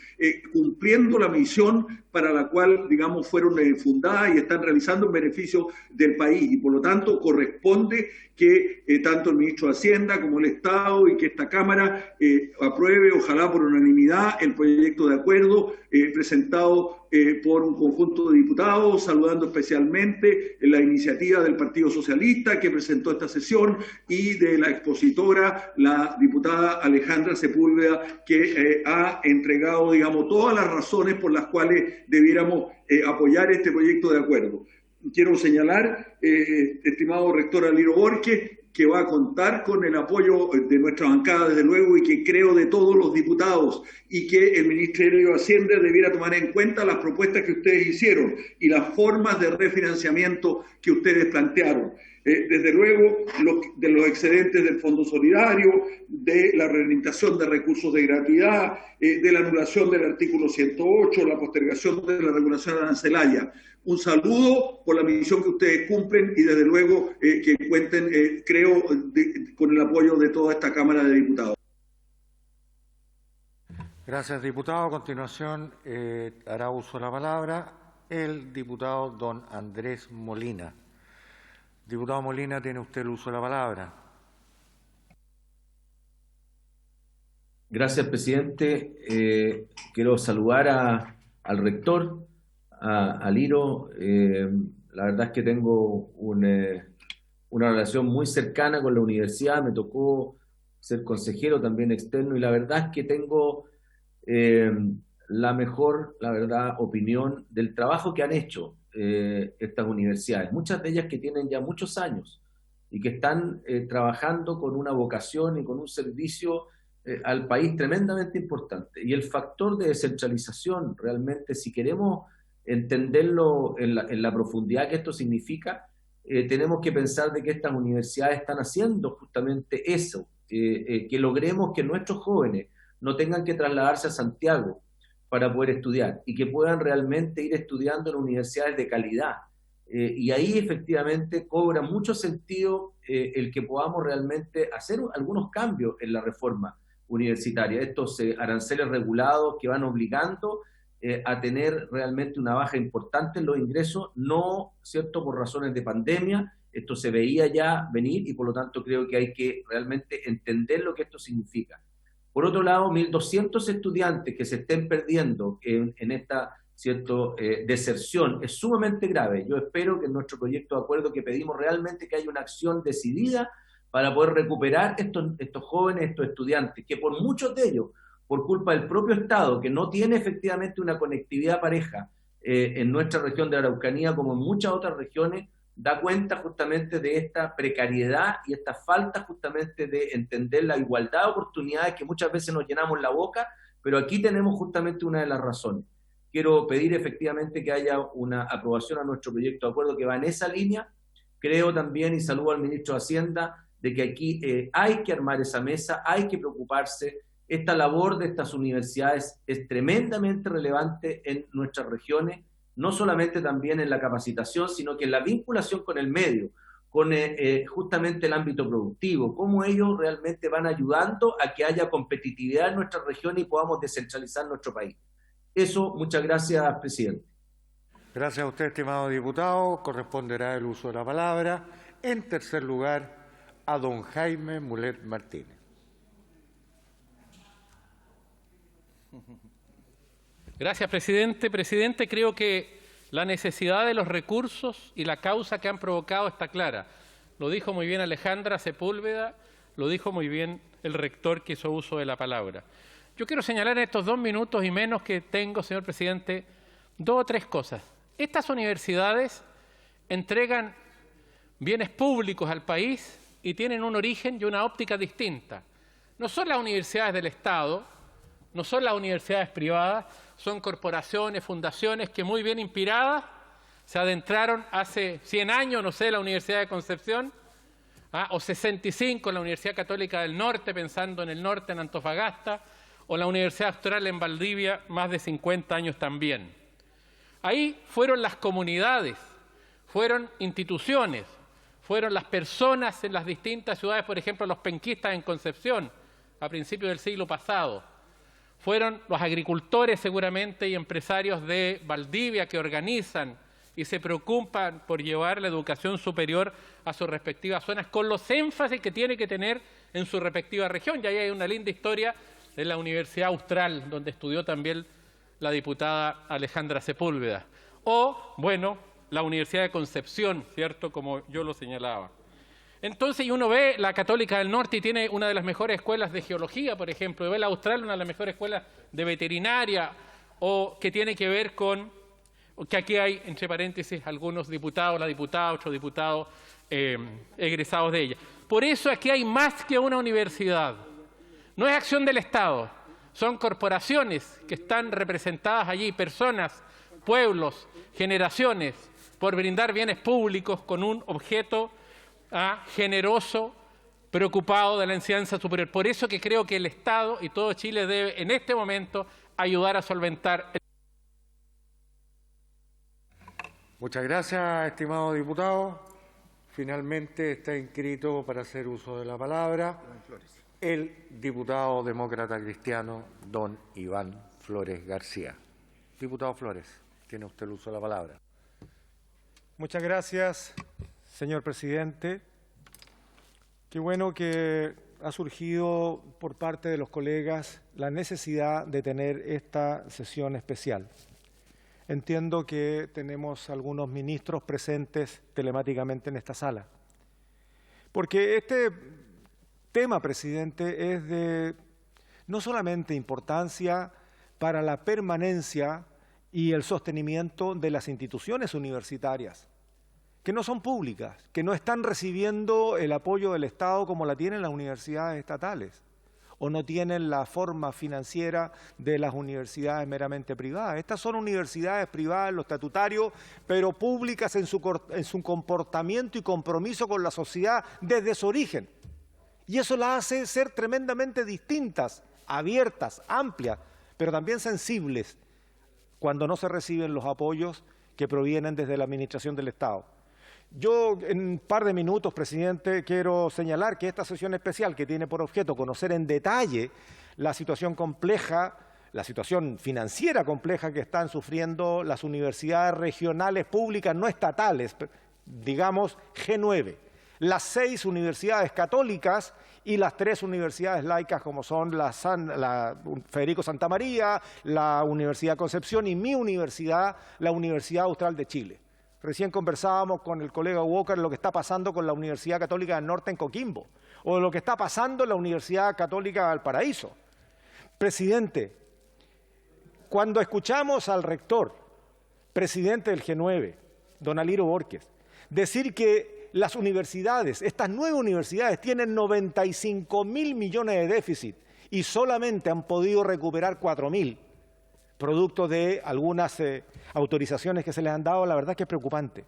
cumpliendo la misión para la cual, digamos, fueron fundadas y están realizando en beneficio del país. Y por lo tanto, corresponde que tanto el ministro de Hacienda como el Estado y que esta Cámara apruebe, ojalá por unanimidad, el proyecto de acuerdo presentado por un conjunto de diputados, saludando especialmente la iniciativa del Partido Socialista que presentó esta sesión y de la expositora, la diputada Alejandra Sepúlveda, que ha entregado, digamos, todas las razones por las cuales debiéramos apoyar este proyecto de acuerdo. Quiero señalar, estimado rector Aliro Borges, que va a contar con el apoyo de nuestra bancada, desde luego, y que creo de todos los diputados, y que el Ministerio de Hacienda debiera tomar en cuenta las propuestas que ustedes hicieron y las formas de refinanciamiento que ustedes plantearon. Desde luego, de los excedentes del Fondo Solidario, de la reorientación de recursos de gratuidad, de la anulación del artículo 108, la postergación de la regulación arancelaria. Un saludo por la misión que ustedes cumplen y desde luego que cuenten, creo, con el apoyo de toda esta Cámara de Diputados. Gracias, diputado. A continuación hará uso de la palabra el diputado don Andrés Molina. Diputado Molina, tiene usted el uso de la palabra. Gracias, presidente. Quiero saludar al rector, a Liro. La verdad es que tengo una relación muy cercana con la universidad. Me tocó ser consejero también externo y la verdad es que tengo la mejor, la verdad, opinión del trabajo que han hecho estas universidades, muchas de ellas que tienen ya muchos años y que están trabajando con una vocación y con un servicio al país tremendamente importante. Y el factor de descentralización, realmente, si queremos entenderlo en la profundidad que esto significa, tenemos que pensar de que estas universidades están haciendo justamente eso, que logremos que nuestros jóvenes no tengan que trasladarse a Santiago para poder estudiar y que puedan realmente ir estudiando en universidades de calidad. Y ahí efectivamente cobra mucho sentido el que podamos realmente hacer algunos cambios en la reforma universitaria. Estos aranceles regulados que van obligando a tener realmente una baja importante en los ingresos, no, ¿cierto?, por razones de pandemia. Esto se veía ya venir y por lo tanto creo que hay que realmente entender lo que esto significa. Por otro lado, 1.200 estudiantes que se estén perdiendo en esta, ¿cierto?, deserción es sumamente grave. Yo espero que en nuestro proyecto de acuerdo que pedimos realmente que haya una acción decidida para poder recuperar estos jóvenes, estos estudiantes, que por muchos de ellos, por culpa del propio Estado, que no tiene efectivamente una conectividad pareja en nuestra región de Araucanía como en muchas otras regiones, da cuenta justamente de esta precariedad y esta falta justamente de entender la igualdad de oportunidades que muchas veces nos llenamos la boca, pero aquí tenemos justamente una de las razones. Quiero pedir efectivamente que haya una aprobación a nuestro proyecto de acuerdo que va en esa línea. Creo también, y saludo al ministro de Hacienda, de que aquí hay que armar esa mesa, hay que preocuparse esta labor de estas universidades es tremendamente relevante en nuestras regiones, no solamente también en la capacitación, sino que en la vinculación con el medio, con justamente el ámbito productivo, cómo ellos realmente van ayudando a que haya competitividad en nuestras regiones y podamos descentralizar nuestro país. Eso, muchas gracias, presidente. Gracias a usted, estimado diputado. Corresponderá el uso de la palabra. En tercer lugar, a don Jaime Mulet Martínez. Gracias, presidente. Presidente, creo que la necesidad de los recursos y la causa que han provocado está clara. Lo dijo muy bien Alejandra Sepúlveda, lo dijo muy bien el rector que hizo uso de la palabra. Yo quiero señalar en estos 2 minutos y menos que tengo, señor presidente, 2 o 3 cosas. Estas universidades entregan bienes públicos al país y tienen un origen y una óptica distinta. No son las universidades del Estado, no son las universidades privadas, son corporaciones, fundaciones que muy bien inspiradas se adentraron hace 100 años, no sé, la Universidad de Concepción, o 65 en la Universidad Católica del Norte, pensando en el norte, en Antofagasta, o la Universidad Austral en Valdivia, más de 50 años también. Ahí fueron las comunidades, fueron instituciones, fueron las personas en las distintas ciudades, por ejemplo, los penquistas en Concepción, a principios del siglo pasado. Fueron los agricultores seguramente y empresarios de Valdivia que organizan y se preocupan por llevar la educación superior a sus respectivas zonas con los énfasis que tiene que tener en su respectiva región. Y ahí hay una linda historia de la Universidad Austral, donde estudió también la diputada Alejandra Sepúlveda. O, bueno, la Universidad de Concepción, ¿cierto?, como yo lo señalaba. Entonces, y uno ve la Católica del Norte y tiene una de las mejores escuelas de geología, por ejemplo, y ve la Austral, una de las mejores escuelas de veterinaria, o que tiene que ver con, que aquí hay, entre paréntesis, algunos diputados, la diputada, 8 diputados egresados de ella. Por eso aquí hay más que una universidad. No es acción del Estado, son corporaciones que están representadas allí, personas, pueblos, generaciones, por brindar bienes públicos con un objeto generoso, preocupado de la enseñanza superior. Por eso que creo que el Estado y todo Chile debe en este momento ayudar a solventar. Muchas gracias, estimado diputado. Finalmente está inscrito para hacer uso de la palabra el diputado demócrata cristiano, don Iván Flores García. Diputado Flores, tiene usted el uso de la palabra. Muchas gracias, señor presidente. Qué bueno que ha surgido por parte de los colegas la necesidad de tener esta sesión especial. Entiendo que tenemos algunos ministros presentes telemáticamente en esta sala. Porque este tema, presidente, es de no solamente importancia para la permanencia y el sostenimiento de las instituciones universitarias, que no son públicas, que no están recibiendo el apoyo del Estado como la tienen las universidades estatales, o no tienen la forma financiera de las universidades meramente privadas. Estas son universidades privadas en lo estatutario, pero públicas en su comportamiento y compromiso con la sociedad desde su origen. Y eso las hace ser tremendamente distintas, abiertas, amplias, pero también sensibles cuando no se reciben los apoyos que provienen desde la administración del Estado. Yo, en un par de minutos, presidente, quiero señalar que esta sesión especial, que tiene por objeto conocer en detalle la situación compleja, la situación financiera compleja que están sufriendo las universidades regionales públicas no estatales, digamos G9, las 6 universidades católicas y las 3 universidades laicas como son la Federico Santa María, la Universidad Concepción y mi universidad, la Universidad Austral de Chile. Recién conversábamos con el colega Walker de lo que está pasando con la Universidad Católica del Norte en Coquimbo, o de lo que está pasando en la Universidad Católica de Valparaíso. Presidente, cuando escuchamos al rector, presidente del G9, don Aliro Borges, decir que las universidades, estas 9 universidades, tienen 95.000 millones de déficit y solamente han podido recuperar 4.000, producto de algunas autorizaciones que se les han dado, la verdad que es preocupante.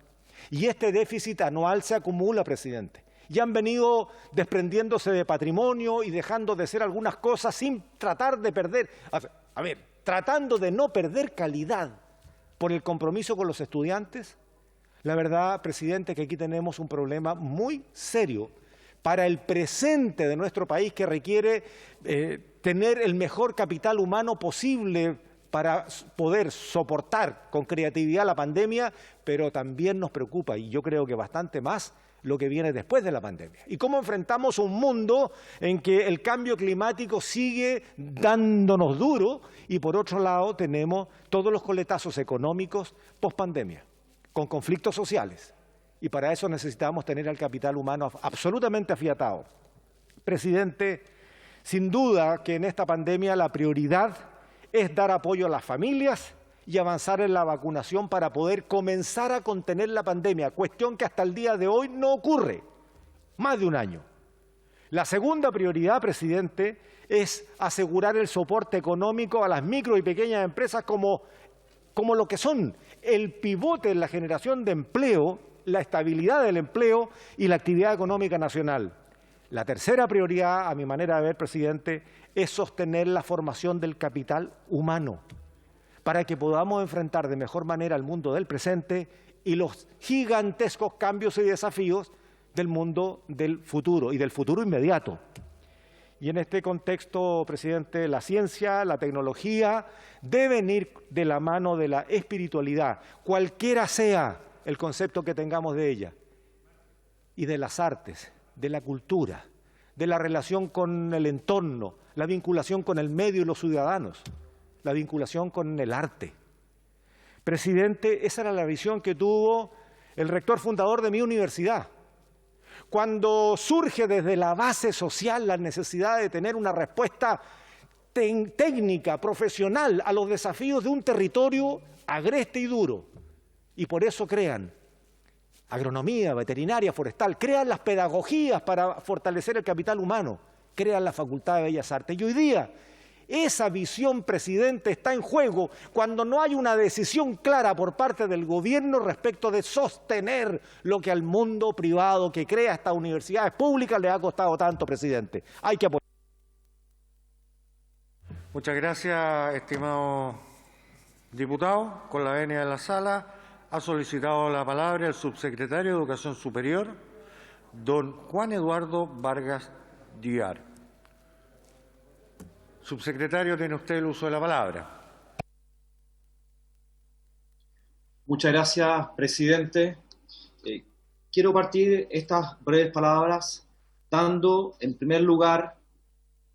Y este déficit anual se acumula, presidente, y han venido desprendiéndose de patrimonio y dejando de hacer algunas cosas sin tratar de perder, tratando de no perder calidad por el compromiso con los estudiantes. La verdad, presidente, que aquí tenemos un problema muy serio para el presente de nuestro país que requiere tener el mejor capital humano posible para poder soportar con creatividad la pandemia, pero también nos preocupa, y yo creo que bastante más, lo que viene después de la pandemia. Y cómo enfrentamos un mundo en que el cambio climático sigue dándonos duro y por otro lado tenemos todos los coletazos económicos post-pandemia, con conflictos sociales. Y para eso necesitamos tener al capital humano absolutamente afiatado. Presidente, sin duda que en esta pandemia la prioridad es dar apoyo a las familias y avanzar en la vacunación para poder comenzar a contener la pandemia, cuestión que hasta el día de hoy no ocurre, más de un año. La segunda prioridad, presidente, es asegurar el soporte económico a las micro y pequeñas empresas como lo que son el pivote en la generación de empleo, la estabilidad del empleo y la actividad económica nacional. La tercera prioridad, a mi manera de ver, presidente, es sostener la formación del capital humano para que podamos enfrentar de mejor manera el mundo del presente y los gigantescos cambios y desafíos del mundo del futuro y del futuro inmediato. Y en este contexto, presidente, la ciencia, la tecnología deben ir de la mano de la espiritualidad, cualquiera sea el concepto que tengamos de ella, y de las artes, de la cultura, de la relación con el entorno, la vinculación con el medio y los ciudadanos, la vinculación con el arte. Presidente, esa era la visión que tuvo el rector fundador de mi universidad. Cuando surge desde la base social la necesidad de tener una respuesta técnica, profesional a los desafíos de un territorio agreste y duro, y por eso crean agronomía, veterinaria, forestal, crean las pedagogías para fortalecer el capital humano, crean la Facultad de Bellas Artes. Y hoy día esa visión, presidente, está en juego cuando no hay una decisión clara por parte del gobierno respecto de sostener lo que al mundo privado que crea estas universidades públicas le ha costado tanto, presidente. Hay que apoyar. Muchas gracias, estimado diputado. Con la venia de la sala ha solicitado la palabra el subsecretario de Educación Superior, don Juan Eduardo Vargas Díaz. Subsecretario, tiene usted el uso de la palabra. Muchas gracias, presidente. Quiero partir estas breves palabras dando, en primer lugar,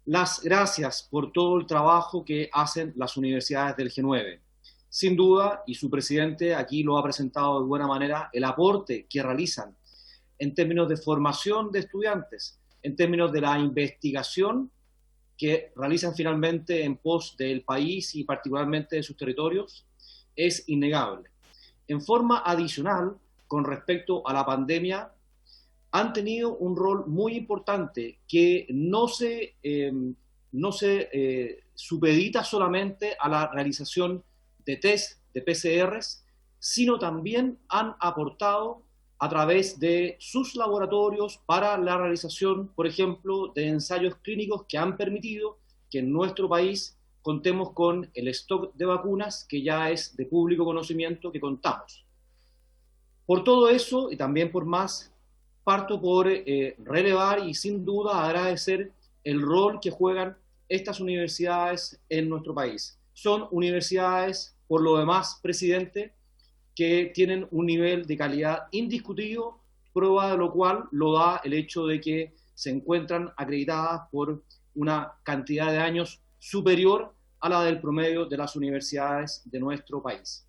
las gracias por todo el trabajo que hacen las universidades del G9. Sin duda, y su presidente aquí lo ha presentado de buena manera, el aporte que realizan en términos de formación de estudiantes, en términos de la investigación que realizan finalmente en pos del país y particularmente de sus territorios, es innegable. En forma adicional, con respecto a la pandemia, han tenido un rol muy importante que no se supedita solamente a la realización de test, de PCRs, sino también han aportado a través de sus laboratorios para la realización, por ejemplo, de ensayos clínicos que han permitido que en nuestro país contemos con el stock de vacunas que ya es de público conocimiento que contamos. Por todo eso, y también por más, parto por relevar y sin duda agradecer el rol que juegan estas universidades en nuestro país. Son universidades, por lo demás, presidente, que tienen un nivel de calidad indiscutido, prueba de lo cual lo da el hecho de que se encuentran acreditadas por una cantidad de años superior a la del promedio de las universidades de nuestro país.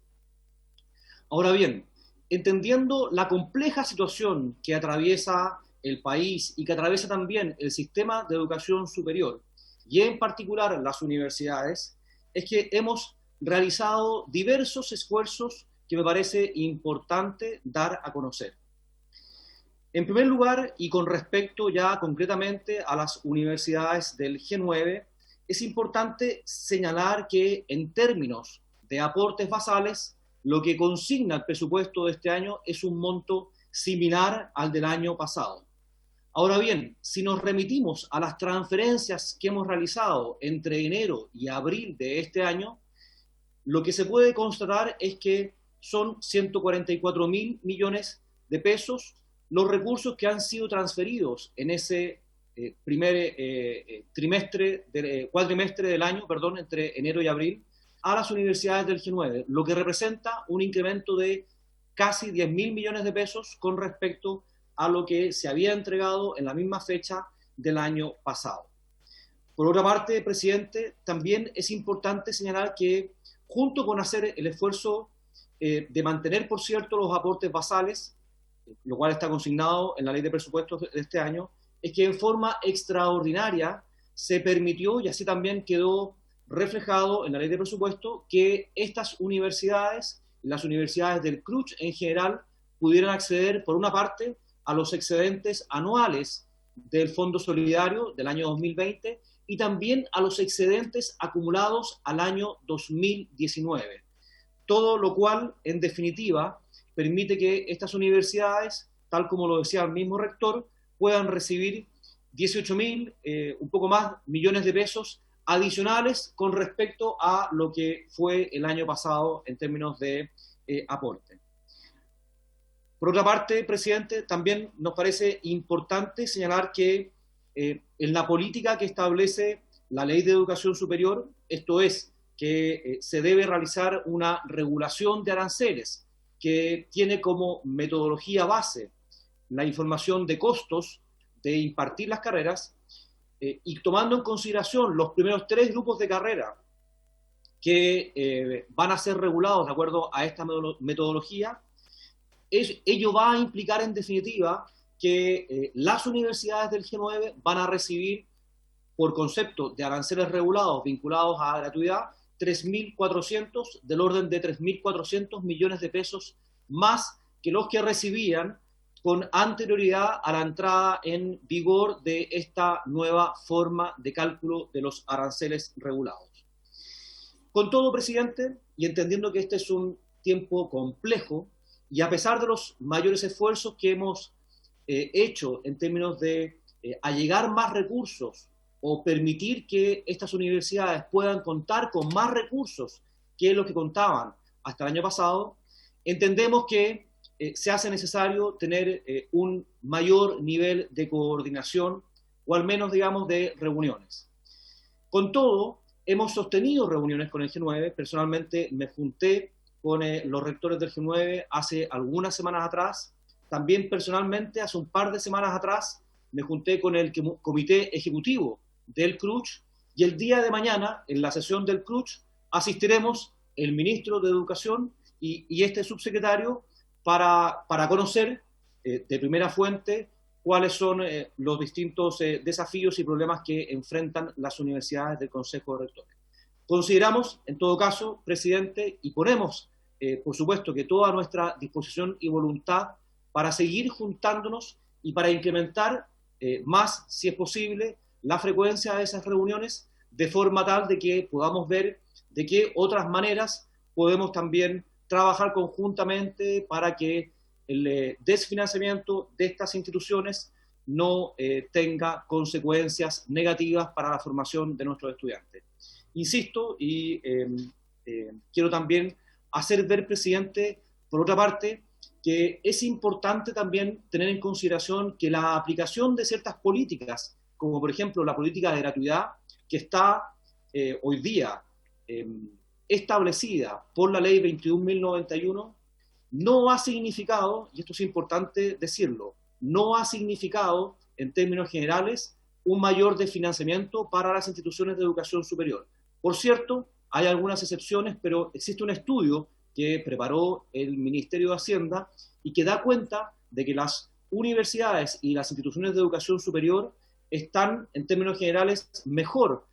Ahora bien, entendiendo la compleja situación que atraviesa el país y que atraviesa también el sistema de educación superior, y en particular las universidades, es que hemos realizado diversos esfuerzos que me parece importante dar a conocer. En primer lugar, y con respecto ya concretamente a las universidades del G9, es importante señalar que en términos de aportes basales, lo que consigna el presupuesto de este año es un monto similar al del año pasado. Ahora bien, si nos remitimos a las transferencias que hemos realizado entre enero y abril de este año, lo que se puede constatar es que son 144.000 millones de pesos los recursos que han sido transferidos en ese primer cuatrimestre del año, entre enero y abril, a las universidades del G9, lo que representa un incremento de casi 10.000 millones de pesos con respecto a lo que se había entregado en la misma fecha del año pasado. Por otra parte, presidente, también es importante señalar que junto con hacer el esfuerzo de mantener, por cierto, los aportes basales, lo cual está consignado en la ley de presupuestos de este año, es que en forma extraordinaria se permitió, y así también quedó reflejado en la ley de presupuesto, que estas universidades, las universidades del CRUCH en general, pudieran acceder, por una parte, a los excedentes anuales del Fondo Solidario del año 2020 y también a los excedentes acumulados al año 2019. Todo lo cual, en definitiva, permite que estas universidades, tal como lo decía el mismo rector, puedan recibir 18.000, un poco más, millones de pesos adicionales con respecto a lo que fue el año pasado en términos de aporte. Por otra parte, presidente, también nos parece importante señalar que en la política que establece la Ley de Educación Superior, esto es, que se debe realizar una regulación de aranceles que tiene como metodología base la información de costos de impartir las carreras y tomando en consideración los primeros 3 grupos de carrera que van a ser regulados de acuerdo a esta metodología, ello va a implicar en definitiva que las universidades del G9 van a recibir, por concepto de aranceles regulados vinculados a gratuidad, 3.400, del orden de 3.400 millones de pesos más que los que recibían con anterioridad a la entrada en vigor de esta nueva forma de cálculo de los aranceles regulados. Con todo, presidente, y entendiendo que este es un tiempo complejo, y a pesar de los mayores esfuerzos que hemos hecho en términos de allegar más recursos o permitir que estas universidades puedan contar con más recursos que los que contaban hasta el año pasado, entendemos que se hace necesario tener un mayor nivel de coordinación o al menos, digamos, de reuniones. Con todo, hemos sostenido reuniones con el G9. Personalmente me junté con los rectores del G9 hace algunas semanas atrás. También personalmente, hace un par de semanas atrás, me junté con el comité ejecutivo del CRUCH y el día de mañana, en la sesión del CRUCH, asistiremos el ministro de Educación y este subsecretario para conocer de primera fuente cuáles son los distintos desafíos y problemas que enfrentan las universidades del Consejo de Rectores. Consideramos, en todo caso, presidente, y ponemos, por supuesto, que toda nuestra disposición y voluntad para seguir juntándonos y para incrementar más, si es posible, la frecuencia de esas reuniones, de forma tal de que podamos ver de qué otras maneras podemos también trabajar conjuntamente para que el desfinanciamiento de estas instituciones no tenga consecuencias negativas para la formación de nuestros estudiantes. Insisto, y quiero también hacer ver, presidente, por otra parte, que es importante también tener en consideración que la aplicación de ciertas políticas, como por ejemplo la política de gratuidad, que está hoy día establecida por la ley 21.091, no ha significado, y esto es importante decirlo, no ha significado en términos generales un mayor desfinanciamiento para las instituciones de educación superior. Por cierto, hay algunas excepciones, pero existe un estudio que preparó el Ministerio de Hacienda y que da cuenta de que las universidades y las instituciones de educación superior están, en términos generales, mejor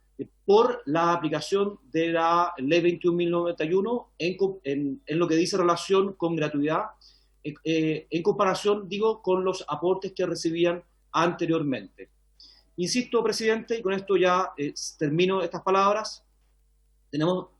por la aplicación de la Ley 21.091 en lo que dice relación con gratuidad, en comparación, digo, con los aportes que recibían anteriormente. Insisto, presidente, y con esto ya termino estas palabras,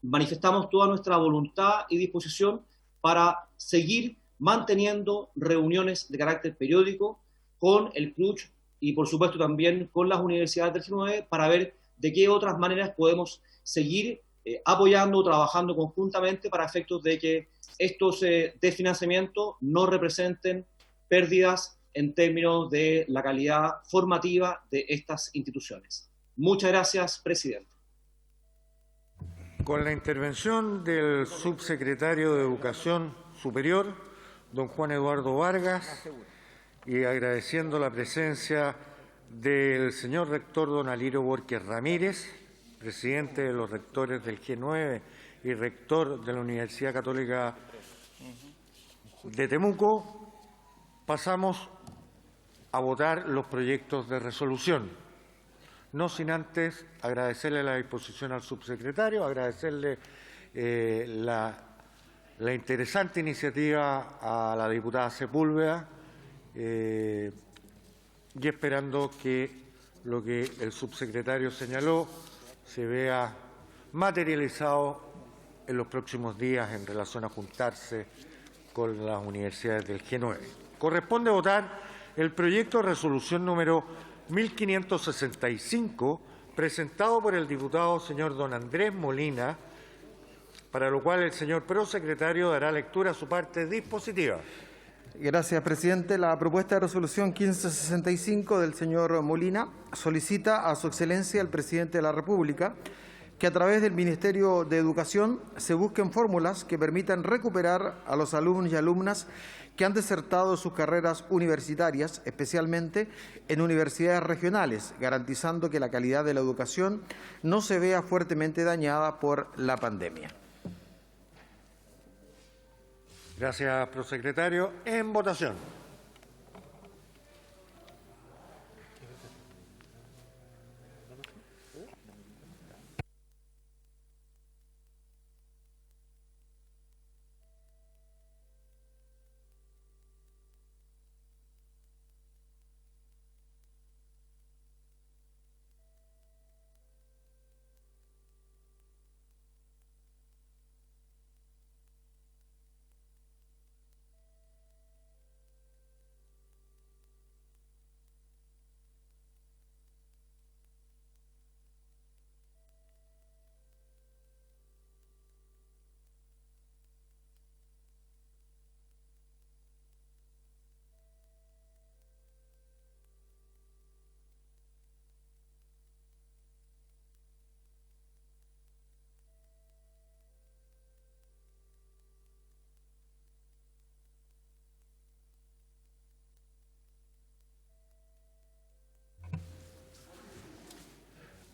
manifestamos toda nuestra voluntad y disposición para seguir manteniendo reuniones de carácter periódico con el CRUCH y por supuesto también con las universidades del G9 para ver de qué otras maneras podemos seguir apoyando o trabajando conjuntamente para efectos de que estos desfinanciamientos no representen pérdidas en términos de la calidad formativa de estas instituciones. Muchas gracias, presidente. Con la intervención del subsecretario de Educación Superior, don Juan Eduardo Vargas, y agradeciendo la presencia del señor rector don Alirio Borges Ramírez, presidente de los rectores del G9 y rector de la Universidad Católica de Temuco, pasamos a votar los proyectos de resolución. No sin antes agradecerle la disposición al subsecretario, agradecerle la interesante iniciativa a la diputada Sepúlveda y esperando que lo que el subsecretario señaló se vea materializado en los próximos días en relación a juntarse con las universidades del G9. Corresponde votar el proyecto de resolución número 1565, presentado por el diputado señor don Andrés Molina, para lo cual el señor prosecretario dará lectura a su parte dispositiva. Gracias, presidente. La propuesta de resolución 1565 del señor Molina solicita a su excelencia el presidente de la República que a través del Ministerio de Educación se busquen fórmulas que permitan recuperar a los alumnos y alumnas que han desertado de sus carreras universitarias, especialmente en universidades regionales, garantizando que la calidad de la educación no se vea fuertemente dañada por la pandemia. Gracias, prosecretario. En votación.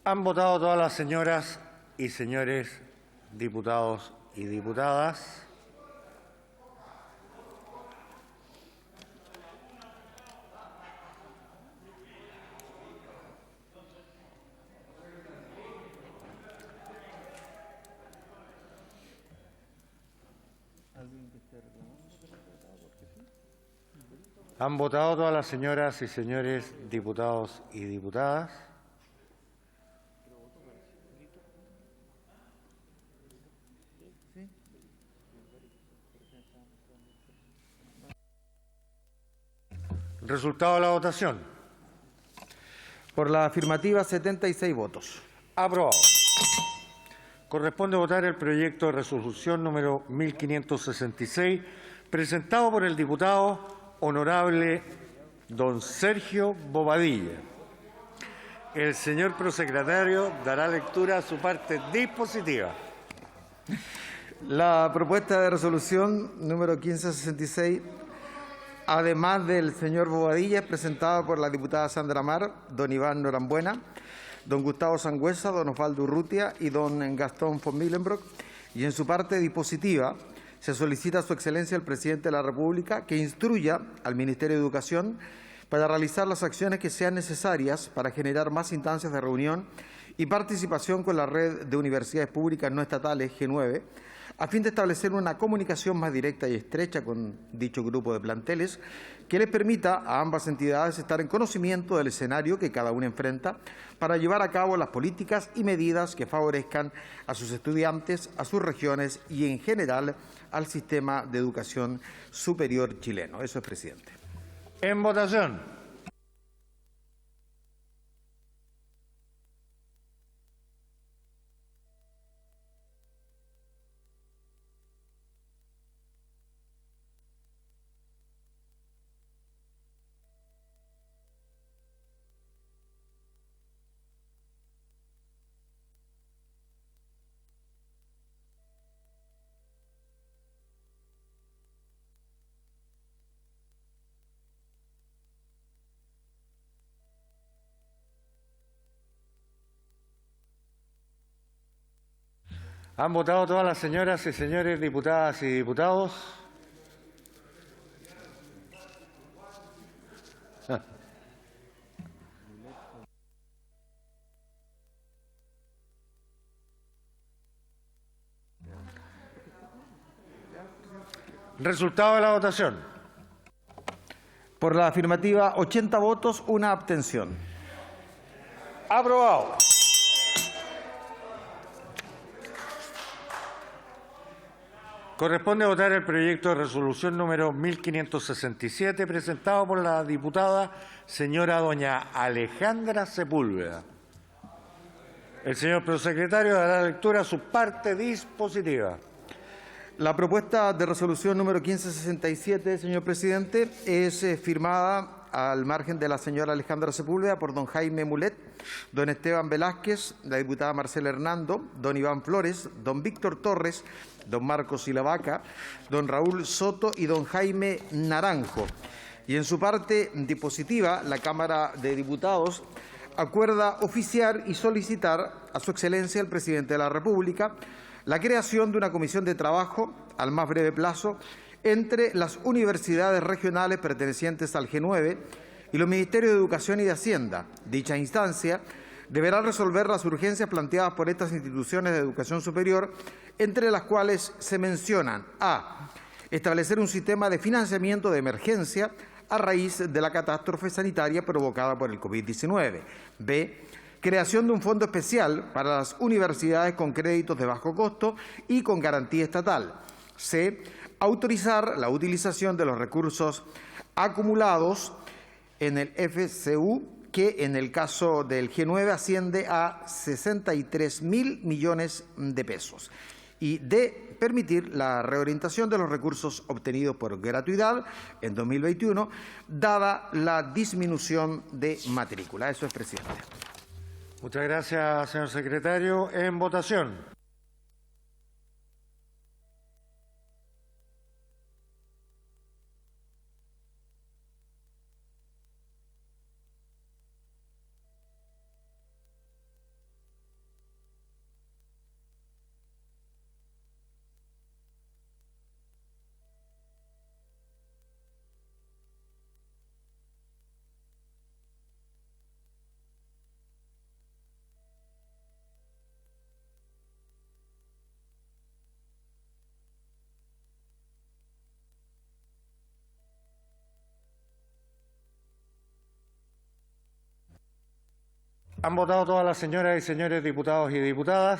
Han votado todas las señoras y señores diputados y diputadas. Han votado todas las señoras y señores diputados y diputadas. Resultado de la votación. Por la afirmativa, 76 votos. Aprobado. Corresponde votar el proyecto de resolución número 1566, presentado por el diputado honorable don Sergio Bobadilla. El señor prosecretario dará lectura a su parte dispositiva. La propuesta de resolución número 1566, además del señor Bobadilla, es presentada por la diputada Sandra Mar, don Iván Norambuena, don Gustavo Sangüesa, don Osvaldo Urrutia y don Gastón von Millenbrock, y en su parte dispositiva se solicita a su excelencia el presidente de la República que instruya al Ministerio de Educación para realizar las acciones que sean necesarias para generar más instancias de reunión y participación con la red de universidades públicas no estatales G9, a fin de establecer una comunicación más directa y estrecha con dicho grupo de planteles que les permita a ambas entidades estar en conocimiento del escenario que cada una enfrenta para llevar a cabo las políticas y medidas que favorezcan a sus estudiantes, a sus regiones y, en general, al sistema de educación superior chileno. Eso es, presidente. En votación. ¿Han votado todas las señoras y señores diputadas y diputados? Resultado de la votación. Por la afirmativa, 80 votos, una abstención. Aprobado. Corresponde votar el proyecto de resolución número 1567, presentado por la diputada señora doña Alejandra Sepúlveda. El señor prosecretario dará lectura a su parte dispositiva. La propuesta de resolución número 1567, señor presidente, es firmada al margen de la señora Alejandra Sepúlveda por don Jaime Mulet, don Esteban Velázquez, la diputada Marcela Hernando, don Iván Flores, don Víctor Torres, don Marcos Silavaca, don Raúl Soto y don Jaime Naranjo. Y en su parte dispositiva, la Cámara de Diputados acuerda oficiar y solicitar a su excelencia el presidente de la República la creación de una comisión de trabajo al más breve plazo entre las universidades regionales pertenecientes al G9 y los Ministerios de Educación y de Hacienda. Dicha instancia deberá resolver las urgencias planteadas por estas instituciones de educación superior, entre las cuales se mencionan: a. Establecer un sistema de financiamiento de emergencia a raíz de la catástrofe sanitaria provocada por el COVID-19. b. Creación de un fondo especial para las universidades con créditos de bajo costo y con garantía estatal. c. Autorizar la utilización de los recursos acumulados en el FCU, que en el caso del G9 asciende a 63.000 millones de pesos. Y d. Permitir la reorientación de los recursos obtenidos por gratuidad en 2021, dada la disminución de matrícula. Eso es, presidente. Muchas gracias, señor secretario. En votación. ¿Han votado todas las señoras y señores diputados y diputadas?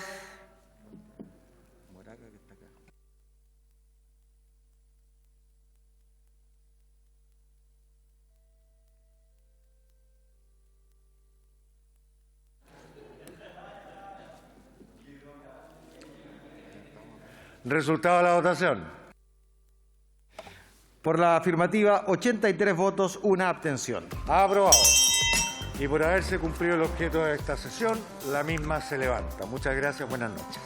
Resultado de la votación. Por la afirmativa, 83 votos, una abstención. Aprobado. Y por haberse cumplido el objeto de esta sesión, la misma se levanta. Muchas gracias. Buenas noches.